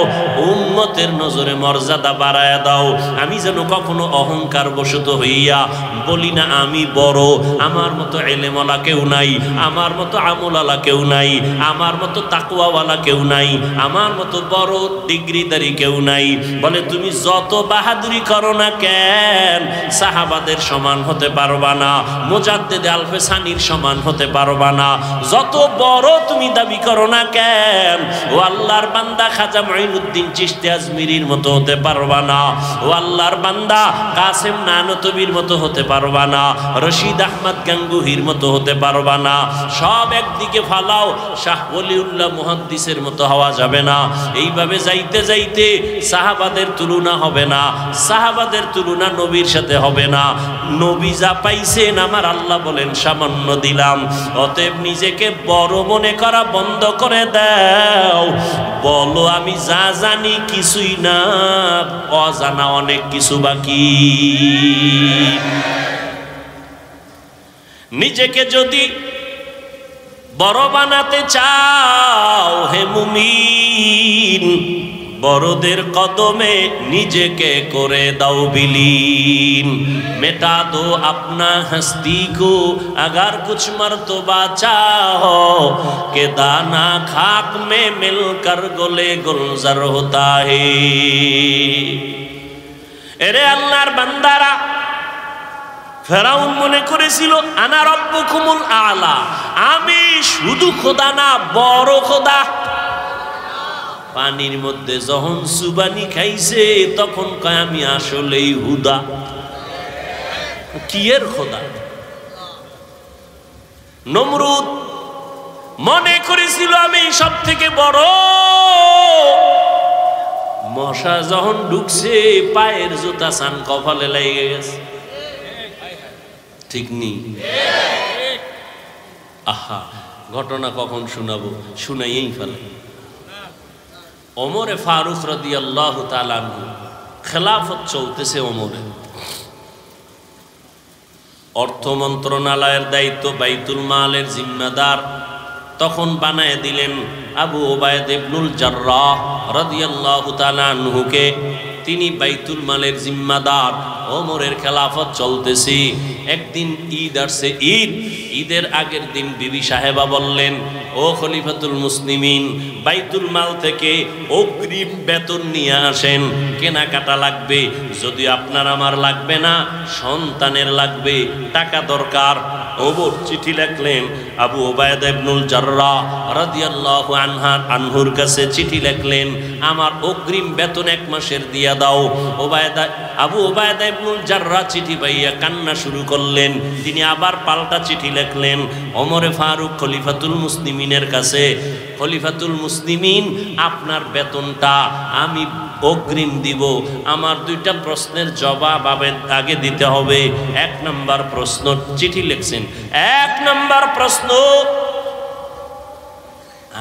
উম্মতের নজরে মর্যাদা বাড়ায় দাও। আমি যেন কখনো অহংকার বশত হইয়া বলি না আমি বড়, আমার মতো ইলমওয়ালা কেউ নাই, আমার মতো আমলওয়ালা কেউ নাই, আমার মতো তাকওয়াওয়ালা কেউ নাই, আমার মতো বড় ডিগ্রিদারি কেউ নাই। বলে তুমি যত বাহাদুরি করো না কেন সাহাবাদের সমান হতে পারবা না, মুজাদ্দিদ আলফে সানির সমান হতে পারবা না। যত বড় তুমি দাবি করো না কেন ও আল্লাহর বান্দা খাজা মুঈনুদ্দিন চিশতি আজমিরির মতো হতে পারবা না, ও আল্লাহর বান্দা কাসেম নানতবির মতো হতে পারবা না, রশিদ আহমদ গাঙ্গুহির মতো হতে পারবা না। সব একদিকে ফালাও, শাহ ওলিউল্লাহ মুহাদ্দিসের মতো হওয়া যাবে না। এইভাবে যাইতে যাইতে সাহাবাদের তুলনা হবে না, সাহাবাদের তুলনা নবীর সাথে হবে না। নবী যা পাইছেন আমার আল্লাহ বলেন সামান্য দিলাম। অতএব নিজেকে বড় মনে করা বন্ধ করে দাও, বলো আমি যা জানি কিছুই না, অজানা অনেক কিছু বাকি। নিজেকে যদি বড় বানাতে চাও হে মুমিন, বড়দের কদমে নিজেকে করে দাও বিলীন। মেটা দো আপনা হস্তি কো अगर कुछ मर्तबा चाहो के दाना खाक में मिलकर गोले गुलजार होता है। এরে আল্লাহর বান্দারা, ফেরাউন মনে করেছিল আনা রব্বুকুমুল আলা, আমি শুধু খোদা না বড় খোদা। পানির মধ্যে যখন সুবানি খাইছে তখন কয় আমি আসলেই হুদা। কি এর খোদা? নমরুদ মনে করেছিল আমি সব থেকে বড়। মশা যখন ঢুকছে পায়ের জুতা সান কপালে লেগে গেছে। ঠিক নি? আহা, ঘটনা কখন শোনাবো, শুনাইয়েই ফেলে। ওমরে ফারুক রাদিয়াল্লাহু তাআলা আনহু, খেলাফত চলতেছে ওমরের। অর্থ মন্ত্রণালয়ের দায়িত্ব, বাইতুল মালের জিম্মাদার তখন বানায় দিলেন আবু ওবায়দা ইবনুল জাররাহ রাদিয়াল্লাহু তাআলা আনহুকে। তিনি বাইতুল মালের জিম্মাদার। ওমরের খেলাফত চলতেছে। একদিন ঈদ আসছে, ঈদের আগের দিন বিবি সাহেবা বললেন, ও খলিফাতুল মুসলিমিন, বাইতুল মাল থেকে অগ্রিম বেতন নিয়ে আসেন, কেনাকাটা লাগবে। যদি আপনার আমার লাগবে না, সন্তানের লাগবে, টাকা দরকার। ওমর চিঠি লিখলেন আবু ওবায়দা ইবনুল জাররাহ রাদিয়াল্লাহু আনহুর কাছে। চিঠি লিখলেন, আমার অগ্রিম বেতন 1 মাসের দিয়া দাও। আবু ওবায়দা ইবনুল জাররাহ চিঠি পাইয়া কান্না শুরু করলেন। তিনি আবার পাল্টা চিঠি লিখলেন ওমরে ফারুক খলিফাতুল মুসলিমিনের কাছে, খলিফাতুল মুসলিমিন, আপনার বেতনটা আমি অগ্রিম দিব। আমার 2টা প্রশ্নের জবাব আগে দিতে হবে। 1 নম্বর প্রশ্ন, চিঠি লিখছেন, 1 নম্বর প্রশ্ন,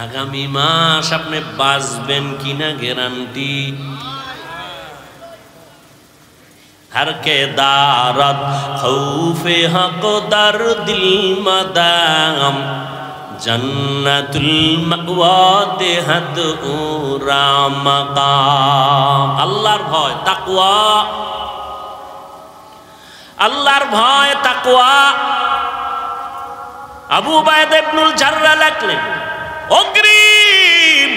আগামী মাস আপনি বাঁচবেন কিনা গ্যারান্টি? हर के दारत खौफे हक दर दिल मदाम जन्नतुल मअवा देहत उरा मकाम। আল্লাহর ভয় তাকওয়া, আল্লাহর ভয় তাকওয়া। আবু উবায়দা ইবনুল জাররাহ লিখলেন, অগ্রিম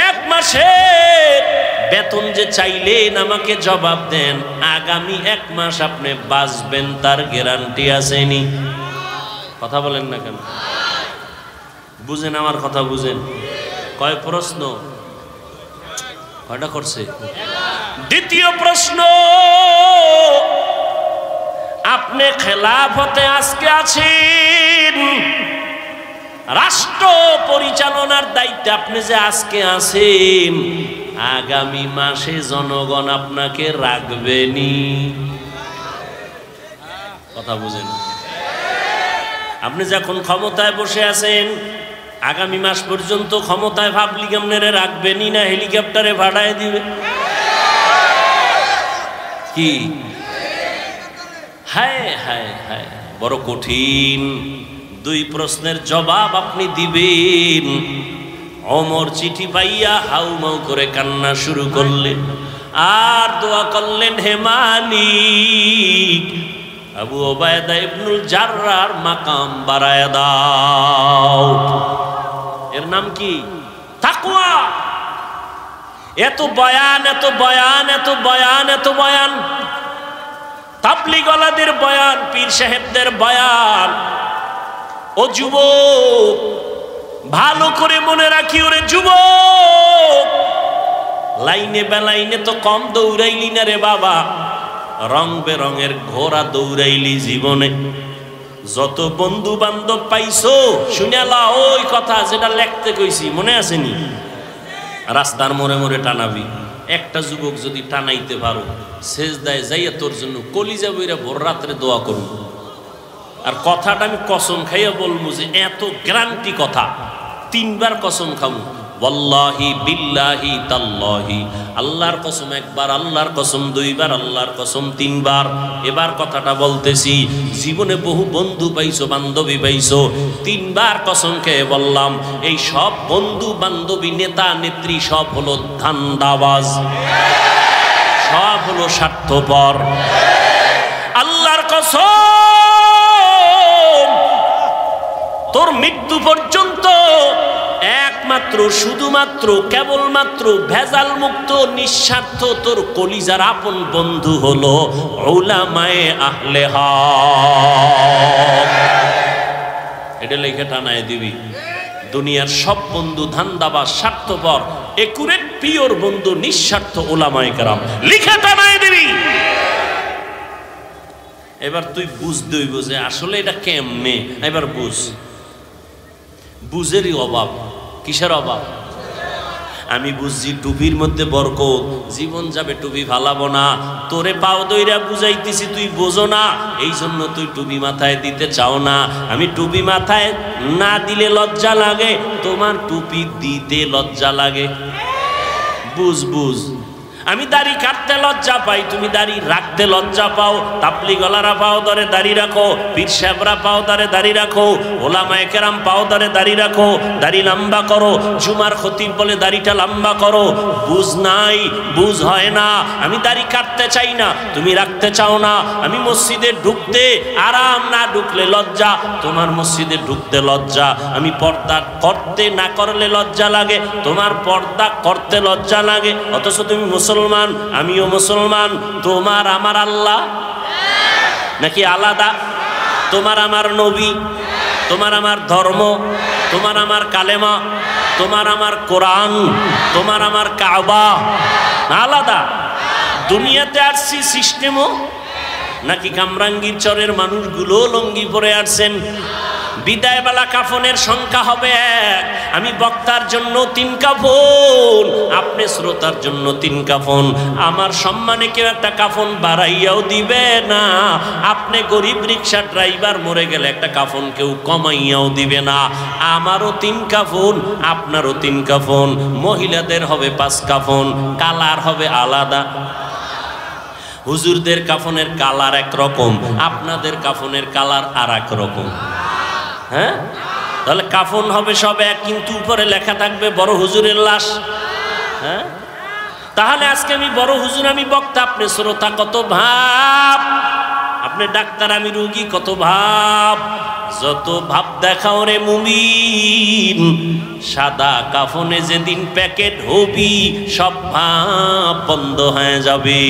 1 মাসের বেতন যে চাইলেন আমাকে জবাব দেন, আগামী 1 মাস আপনি বাঁচবেন তার গ্যারান্টি আসেনি? কথা বলেন না কেন? বুঝেন আমার কথা, বুঝেন। কয় প্রশ্ন? কয়টা করছে? দ্বিতীয় প্রশ্ন, আপনি খেলাফতে আজকে আছেন, রাষ্ট্র পরিচালনার দায়িত্বে আপনি যে আজকে আছেন, আগামী মাসে জনগণ আপনাকে রাখবেনি? কথা বুঝেন? আপনি যখন ক্ষমতায় বসে আছেন, আগামী মাস পর্যন্ত ক্ষমতায় পাবলিক আপনারে রাখবেনি না হেলিকপ্টারে ভাড়ায় দিবে? কি হায় হায় হায়, বড় কঠিন। 2 প্রশ্নের জবাব আপনি দিবেন। ওমর চিঠি পাইয়া হাউমাউ করে কান্না শুরু করলেন আর দোয়া করলেন, হে মালিক, আবু ওবায়দা ইবনুল জাররাহর মাকাম বাড়ায় দাও। এর নাম কি? তাকওয়া। এত বয়ান, এত বয়ান, এত বয়ান, এত বয়ান, তাবলীগওয়ালাদের বয়ান, পীর সাহেবদের বয়ান। ও যুবক, ভালো করে মনে রাখি, ওরে যুবক, লাইনে বেলাইনে তো কম দৌড়াইলি না রে বাবা, রং বেরঙের ঘোড়া দৌড়াইলি জীবনে। যত বন্ধু বান্ধব পাইছো শুনালা ওই কথা যেটা লেখতে কইছি, মনে আসেনি? রাস্তার মোড়ে মোড়ে টানাবি। একটা যুবক যদি টানাইতে পারো, সেজদায় যাইয়া তোর জন্য কলিজা বইরা ভোর রাত্রে দোয়া করুন। আর কথাটা আমি কসম খাইয়া বলবো যে এত গ্যারান্টি কথা, 3 বার কসম খাবো, ওয়াল্লাহি বিল্লাহি তাল্লাহি, আল্লাহর কসম 1 বার, আল্লাহর কসম 2 বার, আল্লাহর কসম 3 বার। এবার কথাটা বলতেছি, জীবনে বহু বন্ধু পাইছো, বান্ধবী পাইছো, 3 বার কসম খেয়ে বললাম, এই সব বন্ধু বান্ধবী, নেতা নেত্রী সব হলো ধান্দাবাজ, সব হলো স্বার্থপর। আল্লাহর কসম, তোর মৃত্যু পর্যন্ত একমাত্র শুধুমাত্র কেবলমাত্র ভেজাল মুক্ত নিঃস্বার্থ তোর কলিজার আপন বন্ধু হলো উলামায়ে আহলে হক। এটা লেখে টানায় দিবি। দুনিয়ার সব বন্ধু ধান্দাবাজ, স্বার্থপর, একুরেট পিওর বন্ধু নিঃস্বার্থ উলামায়ে কেরাম, লিখে টানায় দিবি। এবার তুই বুঝতে হইব যে আসলে এটা কেমনে। এবার বুঝেরই অভাব। কিসের অভাব? আমি বুঝছি টুপির মধ্যে বরকত, জীবন যাবে টুপি ফালাবো না। তোরে পাও দইরা বুঝাইতেছি, তুই বোঝো না, এই জন্য তুই টুপি মাথায় দিতে চাও না। আমি টুপি মাথায় না দিলে লজ্জা লাগে, তোমার টুপি দিতে লজ্জা লাগে। বুঝ। আমি দাড়ি কাটতে লজ্জা পাই, তুমি দাড়ি রাখতে লজ্জা পাও। তাবলীগওয়ালারা পাও ধরে দাড়ি রাখো, পীর সাহেবরা পাও ধরে দাড়ি রাখো, ওলামায়ে কেরাম পাও ধরে দাড়ি রাখো, দাড়ি লম্বা করো। জুমার খতিব বলে দাড়িটা লম্বা করো। বুঝ নাই, বুঝ হয় না। আমি দাড়ি কাটতে চাই না, তুমি রাখতে চাও না। আমি মসজিদে ঢুকতে আরাম, না ঢুকলে লজ্জা, তোমার মসজিদে ঢুকতে লজ্জা। আমি পর্দা করতে না করলে লজ্জা লাগে, তোমার পর্দা করতে লজ্জা লাগে। অথচ তুমি মুসলমান, আমিও মুসলমান। তোমার আমার আল্লাহ নাকি আলাদা? তোমার আমার নবী, তোমার আমার ধর্ম, তোমার আমার কালেমা, তোমার আমার কোরআন, তোমার আমার কাবা আলাদা। দুনিয়াতে আসছি সিস্টেমও নাকি কামরাঙ্গীর চরের মানুষগুলো লঙ্গি পরে আসছেন। বিদায়বেলা কাফনের সংখ্যা হবে 1। আমি বক্তার জন্য 3 কাফন, আপনি শ্রোতার জন্য 3 কাফন। আমার সম্মানে কেউ একটা কাফন বাড়াইয়াও দিবে না। আপনি গরিব রিক্সা ড্রাইভার মরে গেলে একটা কাফন কেউ কমাইয়াও দিবে না। আমারও 3 কাফন, আপনারও 3 কাফন। মহিলাদের হবে 5 কাফন, কালার হবে আলাদা। হুজুরদের কাফনের কালার একরকম, আপনাদের কাফনের কালার আর এক রকম। হ্যাঁ, তাহলে কাফন হবে সব এক, কিন্তু উপরে লেখা থাকবে বড় হুজুরের লাশ। হ্যাঁ, তাহলে আজকে আমি বড় হুজুর, আমি বক্তা, আপনি শ্রোতা, কত ভাব। আপনি ডাক্তার, আমি রোগী, কত ভাব। যত ভাব দেখাও রে মুমিন, সাদা কাফনে যেদিন প্যাকেট হবি সব ভাব বন্ধ হয়ে যাবে।